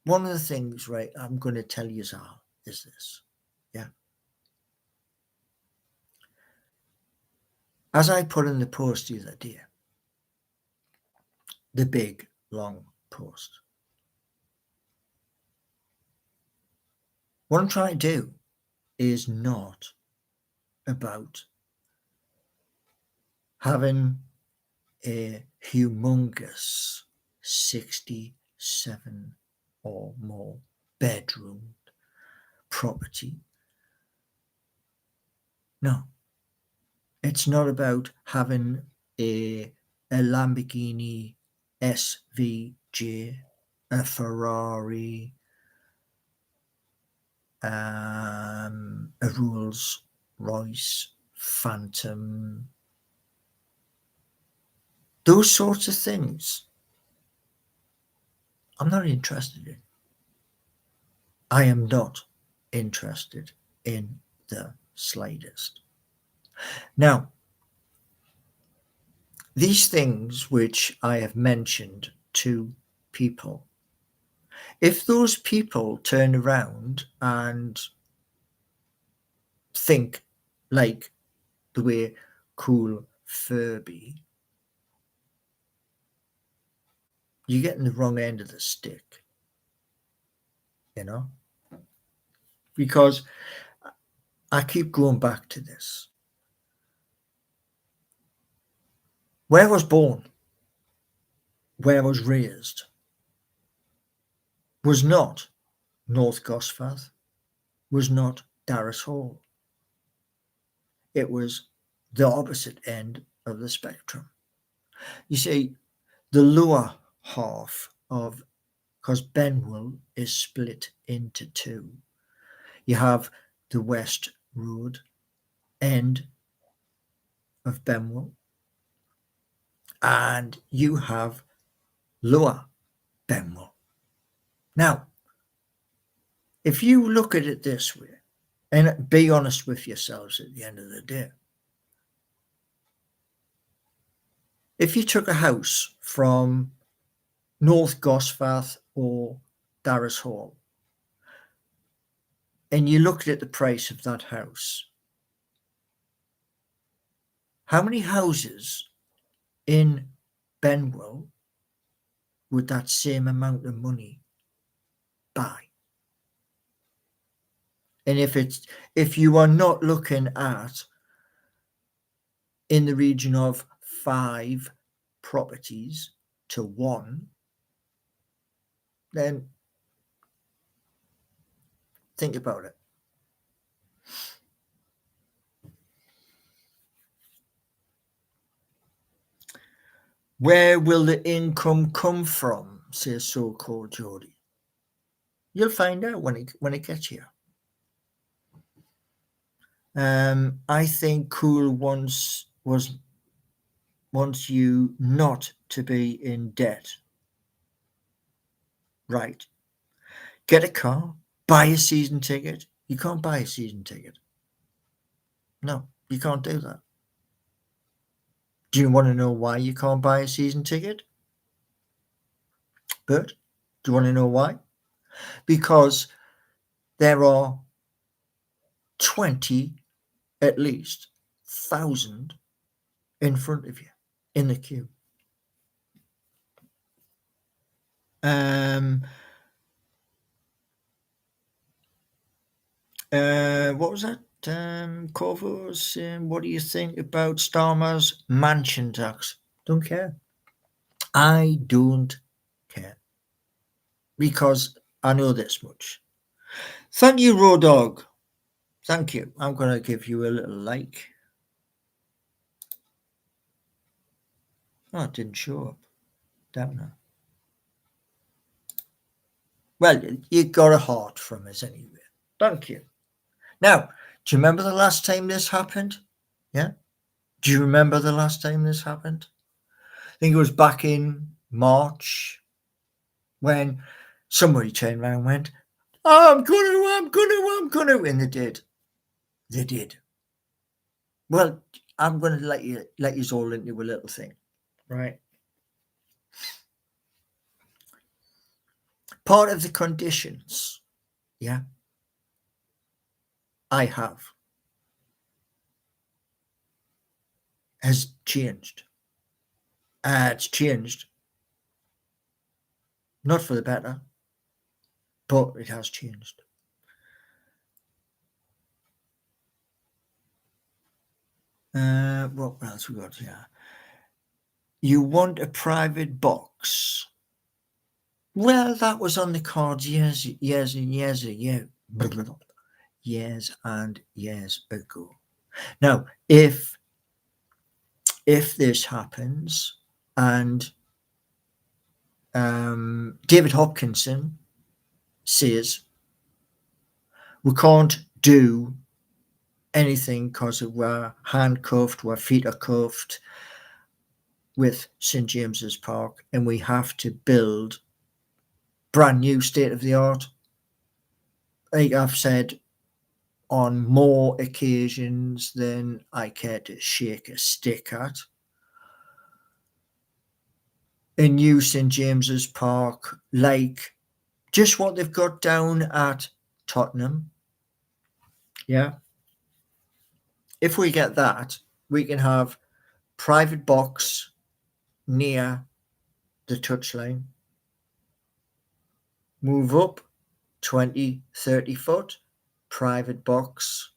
One of the things, right, I'm going to tell you, Zal, is this. Yeah. As I put in the post the other day, the big, long post, what I'm trying to do is not about having a humongous 67 or more bedroom property. No, it's not about having a Lamborghini SVJ, a Ferrari, a Rolls Royce Phantom, those sorts of things. I'm not interested in. I am not interested in the slightest. Now, these things which I have mentioned to people, if those people turn around and think like the way Cool Furby, you're getting the wrong end of the stick, you know? Because I keep going back to this. Where I was born, where I was raised, was not North Gosforth, was not Darras Hall. It was the opposite end of the spectrum. You see, the lower half of, because Benwell is split into two. You have the West Road end of Benwell, and you have Lower Benwell. Now, if you look at it this way, and be honest with yourselves at the end of the day, if you took a house from North Gosforth or Darras Hall, and you looked at the price of that house, how many houses in Benwell would that same amount of money buy? And if you are not looking at in the region of 5 properties to 1, then think about it. Where will the income come from, says so-called Geordie? You'll find out when it gets here. I think Cool wants you not to be in debt. Right. Get a car, buy a season ticket. You can't buy a season ticket. No, you can't do that. Do you want to know why you can't buy a season ticket? Bert, do you want to know why? Because there are 20 at least 1,000 in front of you in the queue. What was that? Corvo saying, what do you think about Starmer's mansion tax? Don't care. I don't care. Because I know this much. Thank you, Raw Dog. Thank you. I'm going to give you a little like. Oh, it didn't show up. Damn it. Well, you got a heart from us anyway. Thank you. Now, do you remember the last time this happened? Yeah? Do you remember the last time this happened? I think it was back in March when somebody turned around and went, oh, I'm going to, and they did. They did. Well, I'm going to let you all into a little thing, right? Part of the conditions, yeah, I have has changed. It's changed. Not for the better, but it has changed. What else we got here? You want a private box? Well, that was on the cards years and years ago. Now, if this happens and David Hopkinson says we can't do anything because we're handcuffed, our feet are cuffed with St. James's Park, and we have to build brand new state-of-the-art. Like I've said on more occasions than I care to shake a stick at, a new St James's Park, like just what they've got down at Tottenham. Yeah. If we get that, we can have private box near the touchline, move up 20, 30 foot, private box,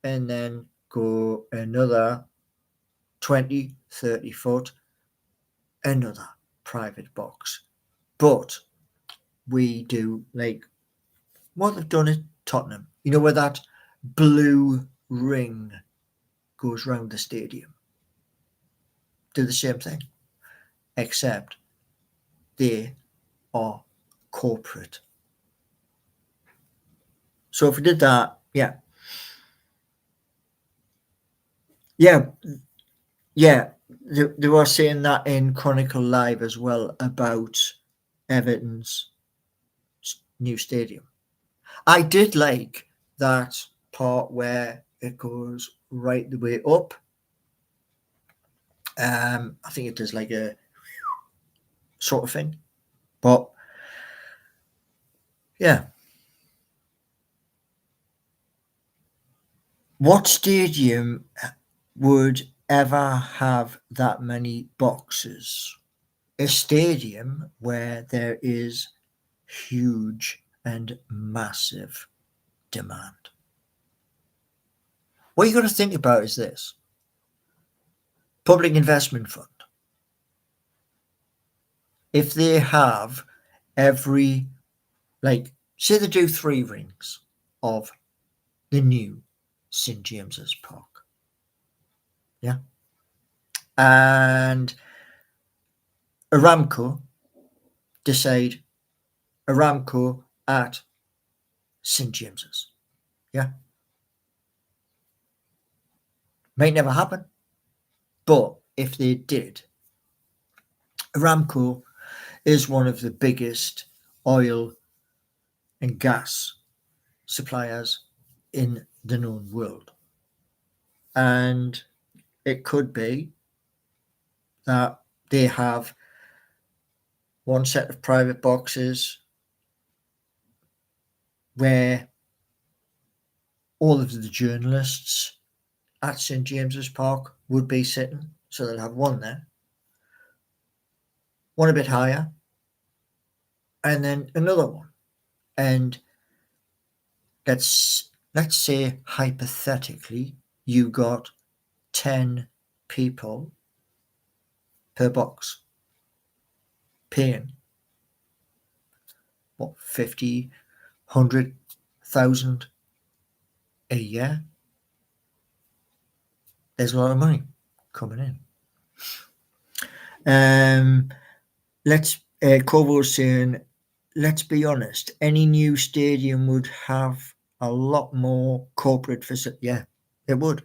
and then go another 20, 30 foot, another private box. But we do like what they've done at Tottenham, you know, where that blue ring goes round the stadium. Do the same thing, except they are corporate. So if we did that, yeah, they were saying that in Chronicle Live as well about Everton's new stadium. I did like that part where it goes right the way up. I think it does like a sort of thing, but yeah. What stadium would ever have that many boxes? A stadium where there is huge and massive demand. What you got to think about is this: public investment fund. If they have every, like, say they do 3 rings of the new St James's Park, yeah, and Aramco decide Aramco at St James's, yeah, may never happen, but if they did, Aramco is one of the biggest oil and gas suppliers in the known world. And it could be that they have one set of private boxes where all of the journalists at St James's Park would be sitting. So they'll have one there, one a bit higher, and then another one. And let's say hypothetically you got 10 people per box paying what, 50, 100,000 a year. There's a lot of money coming in. Let's Corvo's saying, let's be honest, any new stadium would have a lot more corporate facility. Yeah, it would.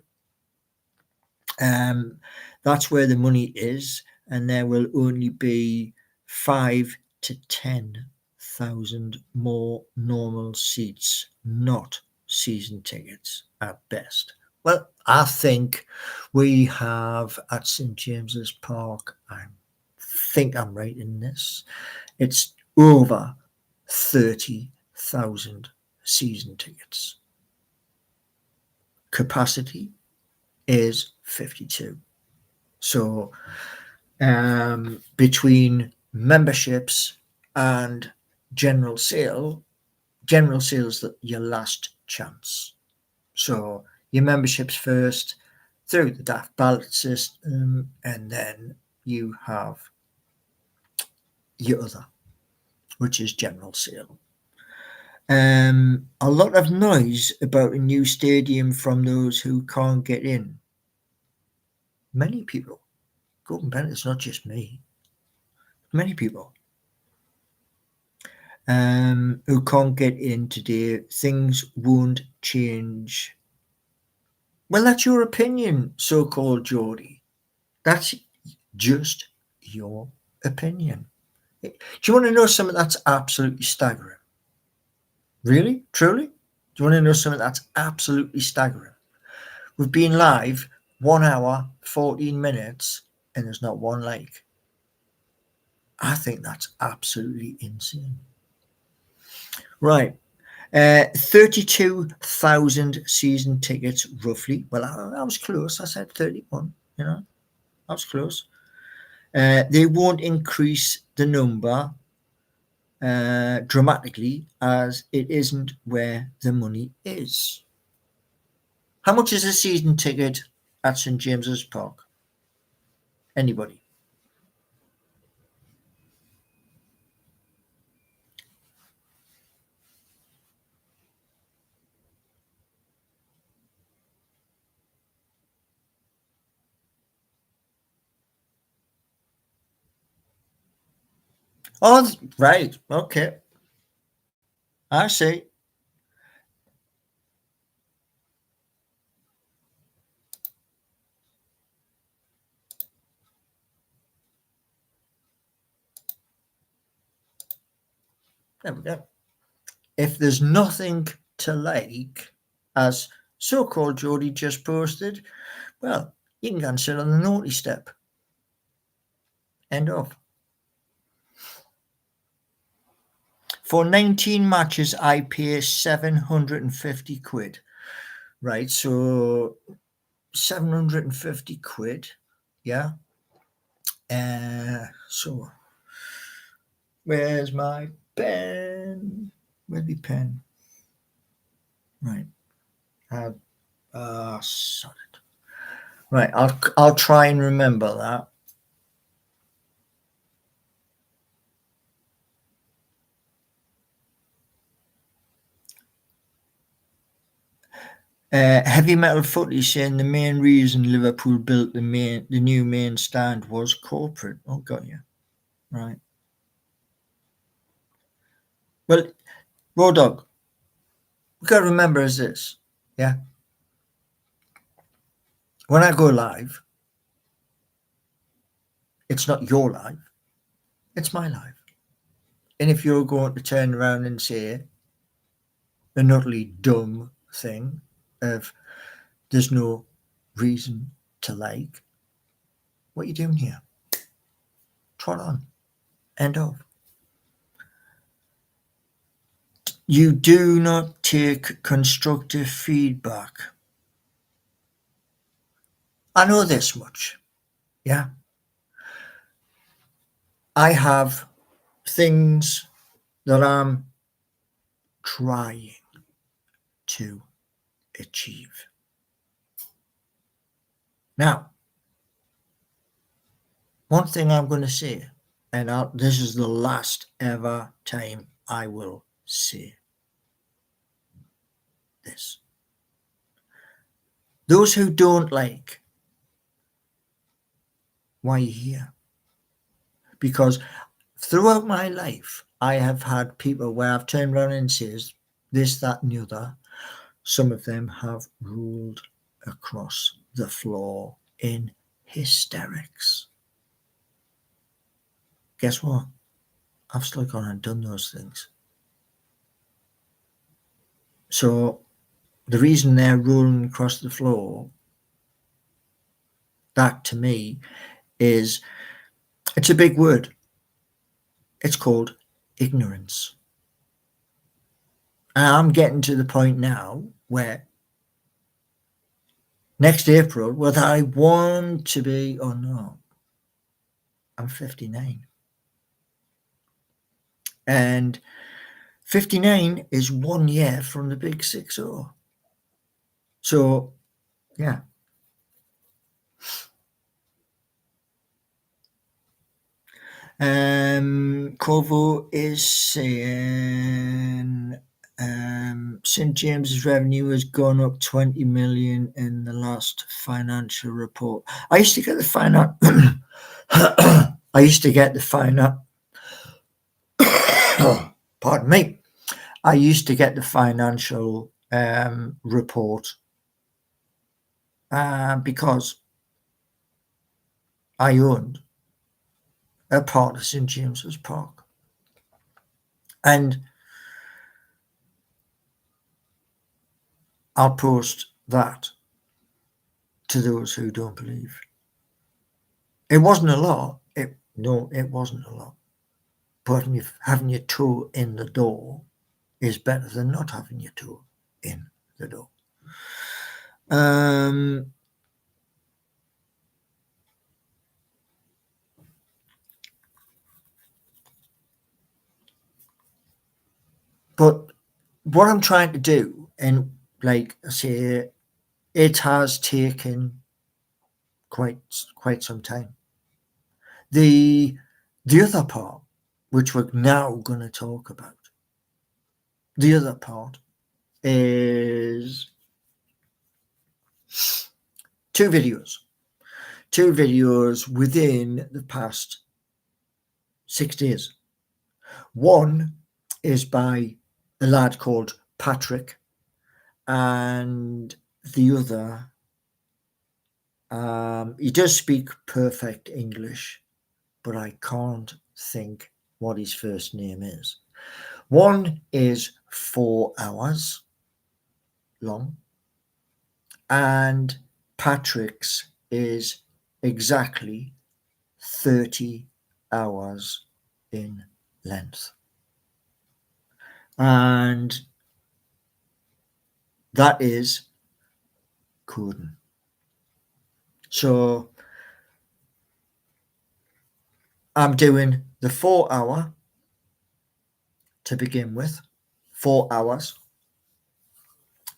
That's where the money is, and there will only be 5 to 10,000 more normal seats, not season tickets at best. Well, I think we have at St James's Park, I think I'm right in this, it's over 30,000 season tickets. Capacity is 52. So between memberships and general sales is your last chance. So your memberships first through the daft ballot system, and then you have your other, which is general sale. A lot of noise about a new stadium from those who can't get in. Many people. Gordon Bennett, it's not just me. Many people who can't get in today. Things won't change. Well, that's your opinion, so-called Geordie. That's just your opinion. Do you want to know something that's absolutely staggering? Really? Truly? Do you want to know something that's absolutely staggering? We've been live 1 hour, 14 minutes, and there's not one like. I think that's absolutely insane. Right. 32,000 season tickets, roughly. Well, I was close. I said 31, I was close. They won't increase the number dramatically, as it isn't where the money is. How much is a season ticket at St James's Park? Anybody? Oh, right. Okay. I see. There we go. If there's nothing to like, as so-called Jody just posted, well, you can go and sit on the naughty step. End of. For 19 matches, I pay 750 quid. Right, so 750 quid. Yeah. So where's my pen? Where's my pen? Right. Sod it. Right, I'll try and remember that. Heavy Metal Footy saying the main reason Liverpool built the new main stand was corporate. Oh, got you. Right. Well, Raw Dog, we got to remember is this, yeah? When I go live, it's not your life, it's my life. And if you're going to turn around and say an utterly dumb thing of there's no reason to like, what are you doing here? Trot on. End of. You do not take constructive feedback. I know this much. Yeah. I have things that I'm trying to achieve. Now, one thing I'm going to say, and this is the last ever time I will say this. Those who don't like, why are you here? Because throughout my life, I have had people where I've turned around and says this, that, and the other. Some of them have rolled across the floor in hysterics. Guess what? I've still gone and done those things. So the reason they're rolling across the floor, that to me is, it's a big word. It's called ignorance. And I'm getting to the point now where next April, whether I want to be or not, I'm 59. And 59 is 1 year from the big 6-0. So, yeah. Corvo is saying St James's revenue has gone up 20 million in the last financial report. I used to get the pardon me. I used to get the financial report because I owned a part of St James's Park. And I'll post that to those who don't believe. It wasn't a lot. It wasn't a lot. But having your toe in the door is better than not having your toe in the door. But what I'm trying to do, and like I say, it has taken quite some time. The other part, which we're now going to talk about, the other part is two videos within the past 6 days. One is by a lad called Patrick, and the other, he does speak perfect English, but I can't think what his first name is. One is 4 hours long, and Patrick's is exactly 30 hours in length. And that is Coding. So I'm doing the 4 hour to begin with, 4 hours.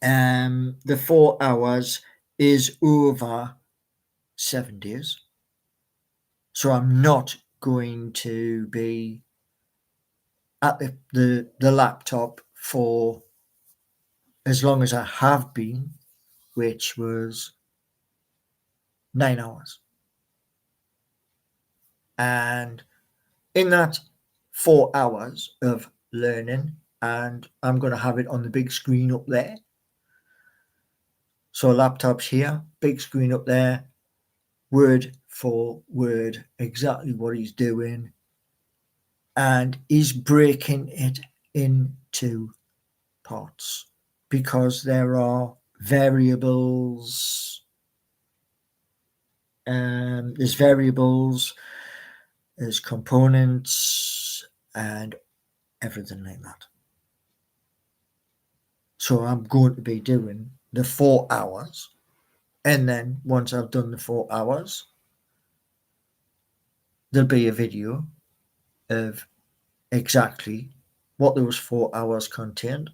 The 4 hours is over 7 days. So I'm not going to be at the laptop for as long as I have been, which was 9 hours. And in that 4 hours of learning, and I'm going to have it on the big screen up there. So laptop's here, big screen up there, word for word, exactly what he's doing. And he's breaking it into parts because there are variables. There's variables, there's components, and everything like that. So I'm going to be doing the 4 hours, and then once I've done the 4 hours, there'll be a video of exactly what those 4 hours contained.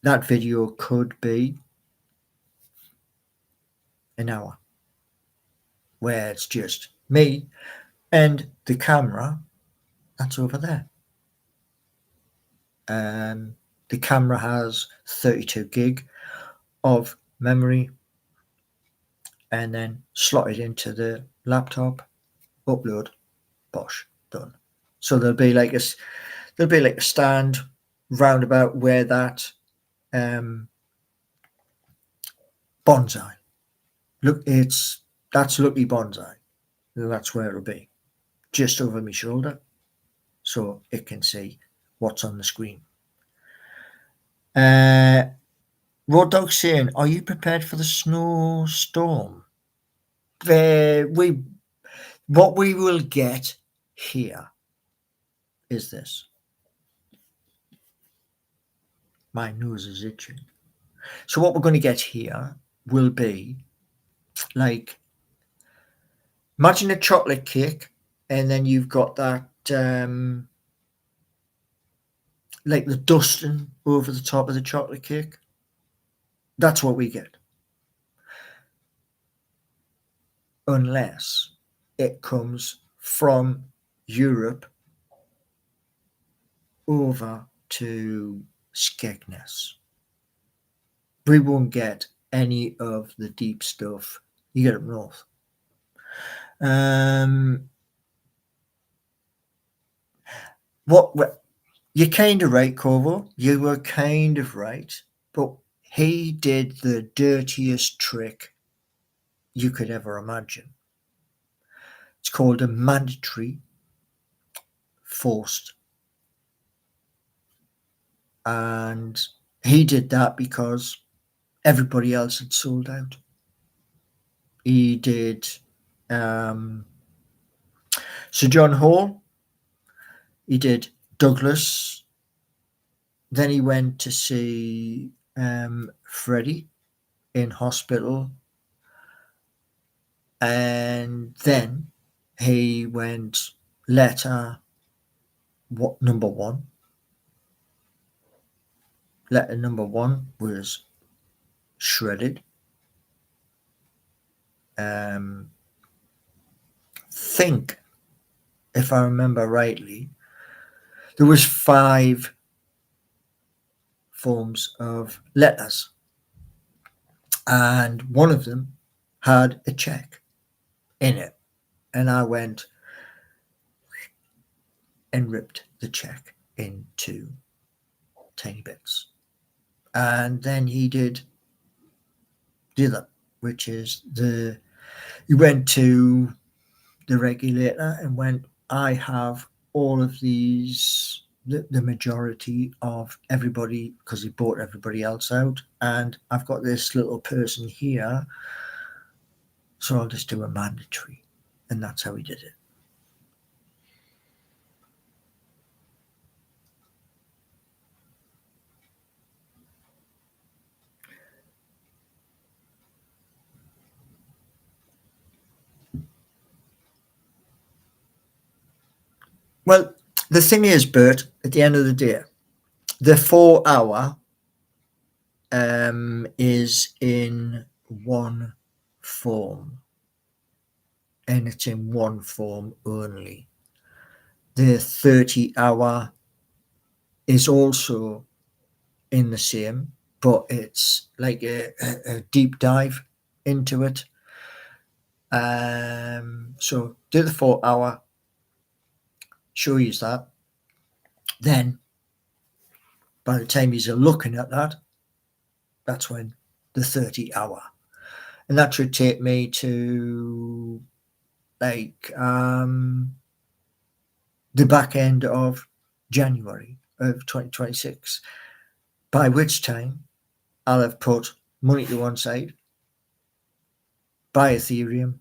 That video could be an hour, where it's just me and the camera that's over there. The camera has 32 gig of memory, and then slot it into the laptop, upload, bosh, done. So there'll be like a stand roundabout where that bonsai. Look, that's Lucky Bonsai. That's where it'll be, just over my shoulder, so it can see what's on the screen. Road Dog saying, "Are you prepared for the snowstorm?" What we will get here is this. My nose is itching. So what we're going to get here will be like, imagine a chocolate cake, and then you've got that like the dusting over the top of the chocolate cake. That's what we get. Unless it comes from Europe over to Skegness. We won't get any of the deep stuff. You get up north. You're kind of right, Corvo. You were kind of right, but he did the dirtiest trick you could ever imagine. It's called a mandatory forced. And he did that because everybody else had sold out. He did Sir John Hall, He did Douglas. Then he went to see Freddie in hospital. And then he went letter number one. Letter number one was shredded. Think, if I remember rightly, there was 5 forms of letters, and one of them had a check in it, and I went and ripped the check into tiny bits. And then he did the other, which is he went to the regulator and went, I have all of these, the majority of everybody, because he bought everybody else out, and I've got this little person here, so I'll just do a mandatory. And that's how he did it. Well, the thing is, Bert, at the end of the day, the 4 hour is in one form, and it's in one form only. The 30 hour is also in the same, but it's like a deep dive into it. So do the 4 hour, show you that. Then by the time you're looking at that, that's when the 30 hour. And that should take me to like the back end of January of 2026, by which time I'll have put money to one side, buy Ethereum,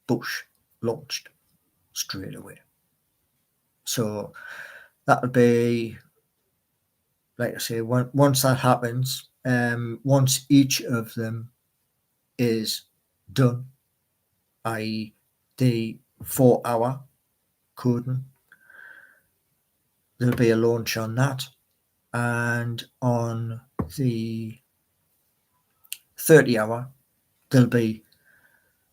push, launched straight away. So that'll be, like I say, once that happens, once each of them is done, i.e. the 4 hour coding, there'll be a launch on that, and on the 30 hour there'll be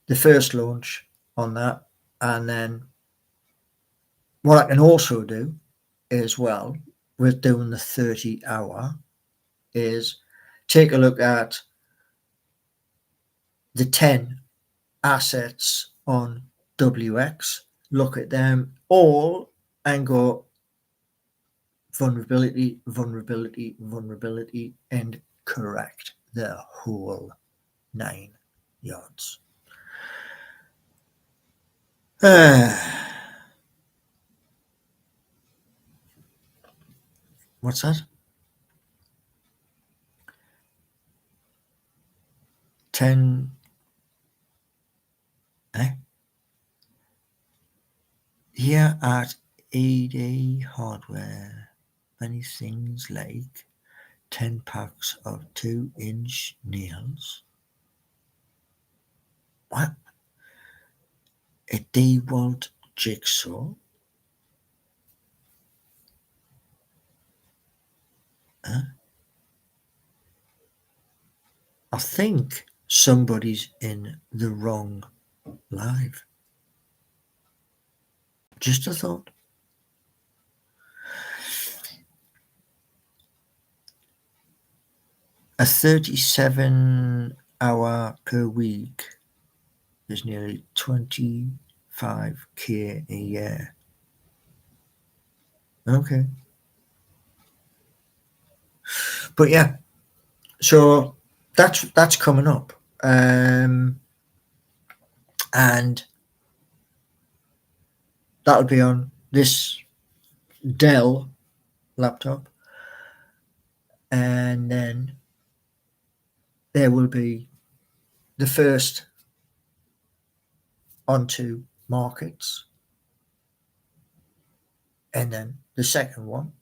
the first launch on that. And then what I can also do as well with doing the 30 hour is take a look at the 10 assets on WX, look at them all and go vulnerability, vulnerability, vulnerability, and correct the whole 9 yards. What's that? 10. Here at AD Hardware, many things like 10 packs of 2-inch nails. What? A DeWalt jigsaw? Huh? I think somebody's in the wrong live. Just a thought. A 37 hour per week is nearly 25k a year. Okay. But yeah, so that's coming up. And that'll be on this Dell laptop. And then there will be the first onto markets And then the second one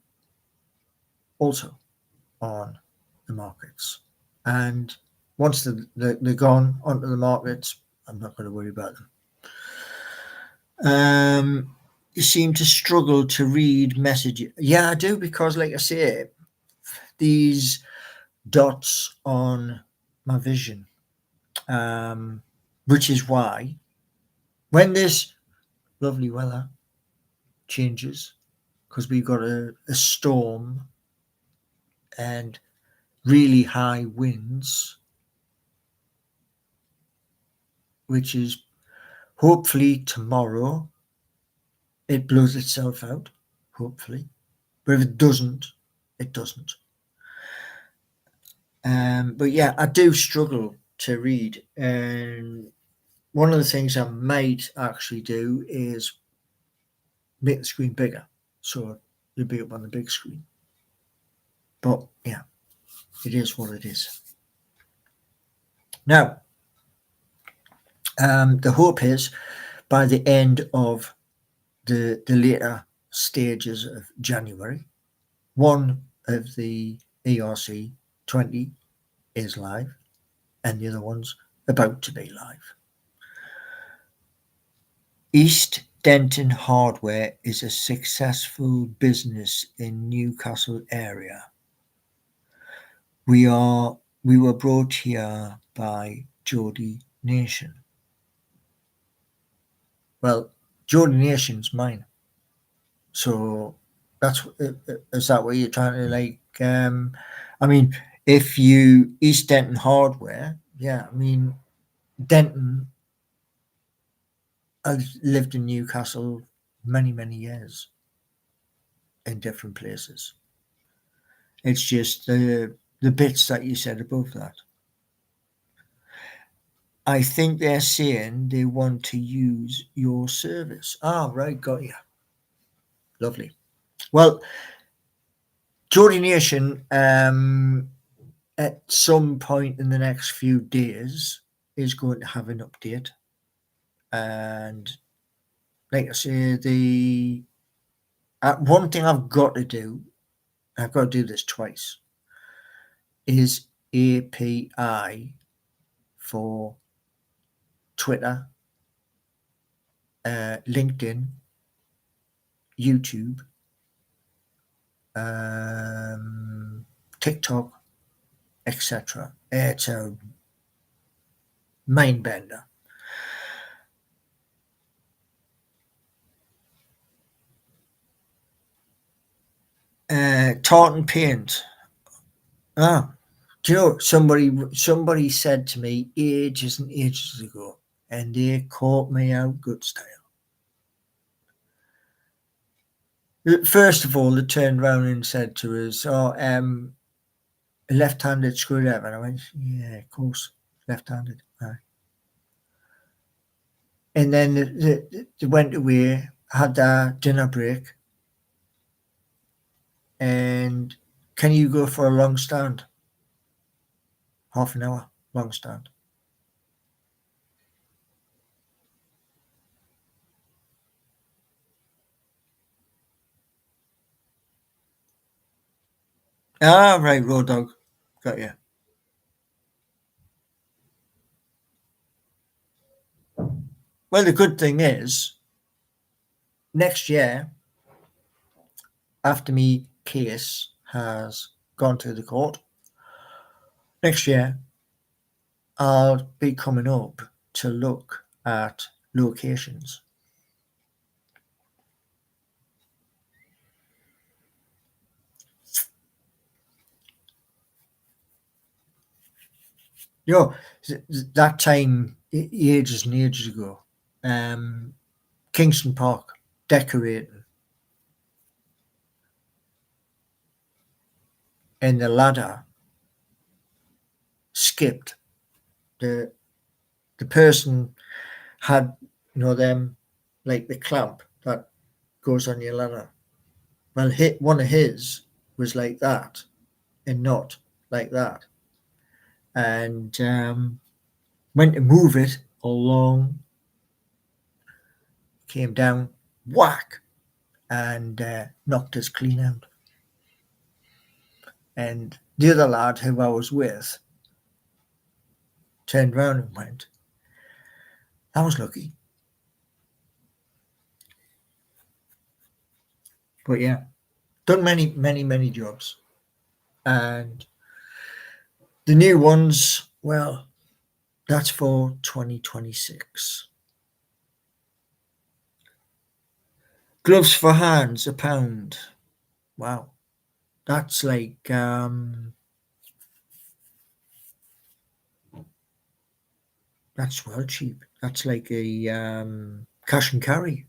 also on the markets. And once they're gone onto the markets, I'm not going to worry about them. You seem to struggle to read messages. Yeah, I do, because like I say, these dots on my vision, which is why when this lovely weather changes, because we've got a storm and really high winds, which is hopefully tomorrow, it blows itself out, hopefully. But if it doesn't, it doesn't. But yeah, I do struggle to read. And one of the things I might actually do is make the screen bigger, so you'll be up on the big screen. But yeah, it is what it is. Now, the hope is by the end of the later stages of January, one of the ERC 20 is live and the other one's about to be live. East Denton Hardware is a successful business in Newcastle area. We were brought here by Geordie Nation. Well, Geordie Nation's mine. So that's is that what you're trying to like? I mean, if you East Denton Hardware, yeah. I mean, Denton. I've lived in Newcastle many years in different places. It's just the bits that you said above that. I think they're saying they want to use your service. Ah, right, got you. Lovely. Well, Geordie Nation, at some point in the next few days, is going to have an update. And like I say, one thing I've got to do this twice, is API for Twitter, LinkedIn, YouTube, TikTok, etc. It's a mind bender. Tartan paint. Ah, do you know somebody said to me ages and ages ago, and they caught me out good style. First of all, they turned around and said to us, "Oh, a left-handed screwdriver." And I went, "Yeah, of course, left-handed." Right. And then they went away, had their dinner break, and can you go for a long stand? Half an hour, long stand. Ah, right, Road Dog. Got you. Well, the good thing is, next year, after me case has gone to the court, next year, I'll be coming up to look at locations. You know, that time, ages and ages ago, Kingston Park, decorating, and the ladder skipped. The person had, them, like the clamp that goes on your ladder. Well, one of his was like that and not like that. And went to move it along, came down, whack, and knocked us clean out. And the other lad who I was with turned round and went, "That was lucky." But yeah, done many jobs. And the new ones, well, that's for 2026. Gloves for hands, £1. Wow. That's like that's well cheap. That's like a cash and carry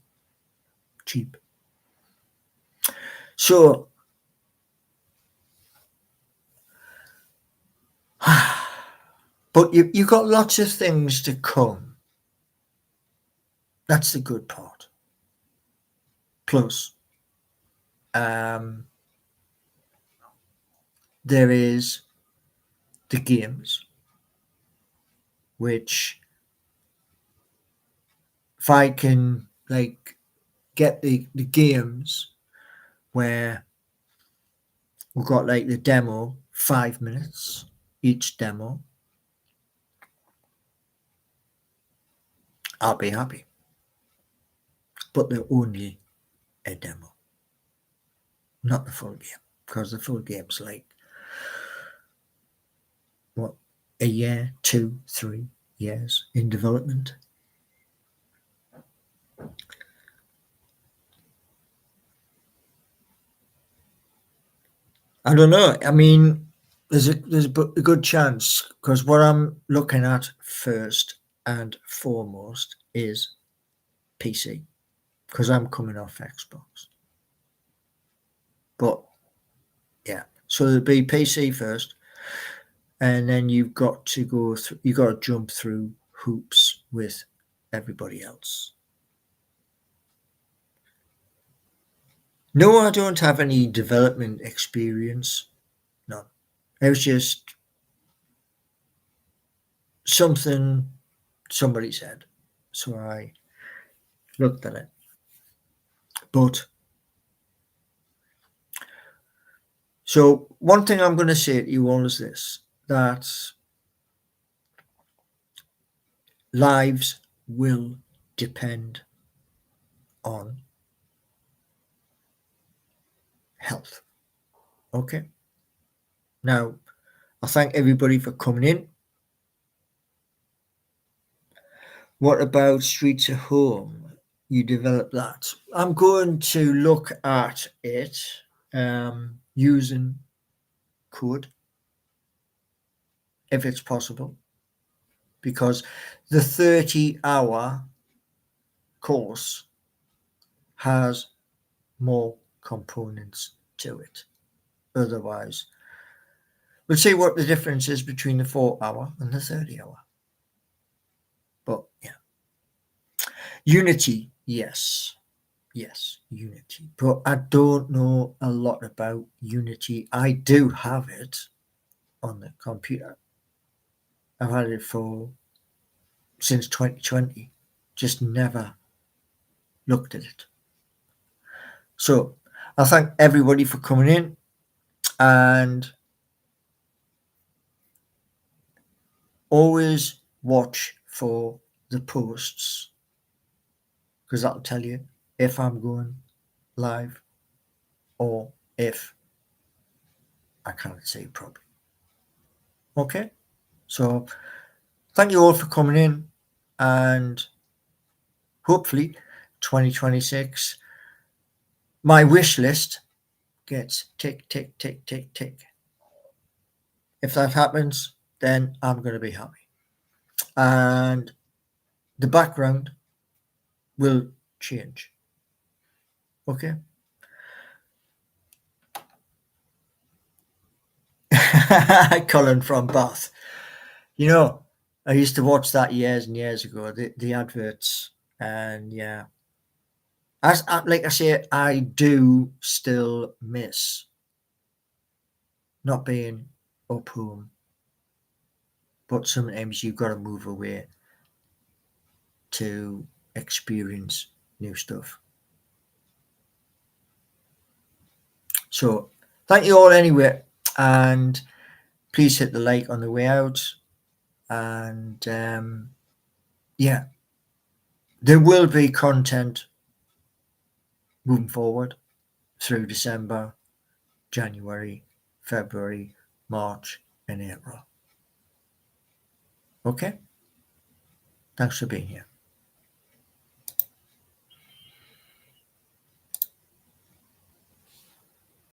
cheap. So but you got lots of things to come. That's the good part. Plus, there is the games, which if I can like get the games where we've got like the demo, 5 minutes each demo, I'll be happy. But they're only a demo, not the full game, because the full game's like what, a year, 2, 3 years in development. I don't know. I mean, there's a good chance, because what I'm looking at first and foremost is PC, because I'm coming off Xbox. But yeah, so it'll be PC first, and then you've got to go through. You got to jump through hoops with everybody else. No, I don't have any development experience. None. It was just something somebody said, so I looked at it. But so one thing I'm going to say to you all is this: that lives will depend on health. Okay. Now, I thank everybody for coming in. What about Streets of Home? You developed that. I'm going to look at it using code if it's possible, because the 30-hour course has more components to it. Otherwise, we'll see what the difference is between the 4-hour and the 30-hour. But yeah, Unity, yes, Unity. But I don't know a lot about Unity. I do have it on the computer. I've had it since 2020. Just never looked at it. So I thank everybody for coming in, and always watch for the posts, because that'll tell you if I'm going live or if I can't say it properly. Okay, so thank you all for coming in, and hopefully 2026 my wish list gets tick tick tick tick tick. If that happens, then I'm going to be happy, and the background will change. Okay. Colin from Bath. I used to watch that years and years ago, the adverts, and yeah. Like I say, I do still miss not being up home, but sometimes you've got to move away to experience new stuff. So thank you all anyway, and please hit the like on the way out. And yeah, there will be content moving forward through December, January, February, March, and April. Okay? Thanks for being here.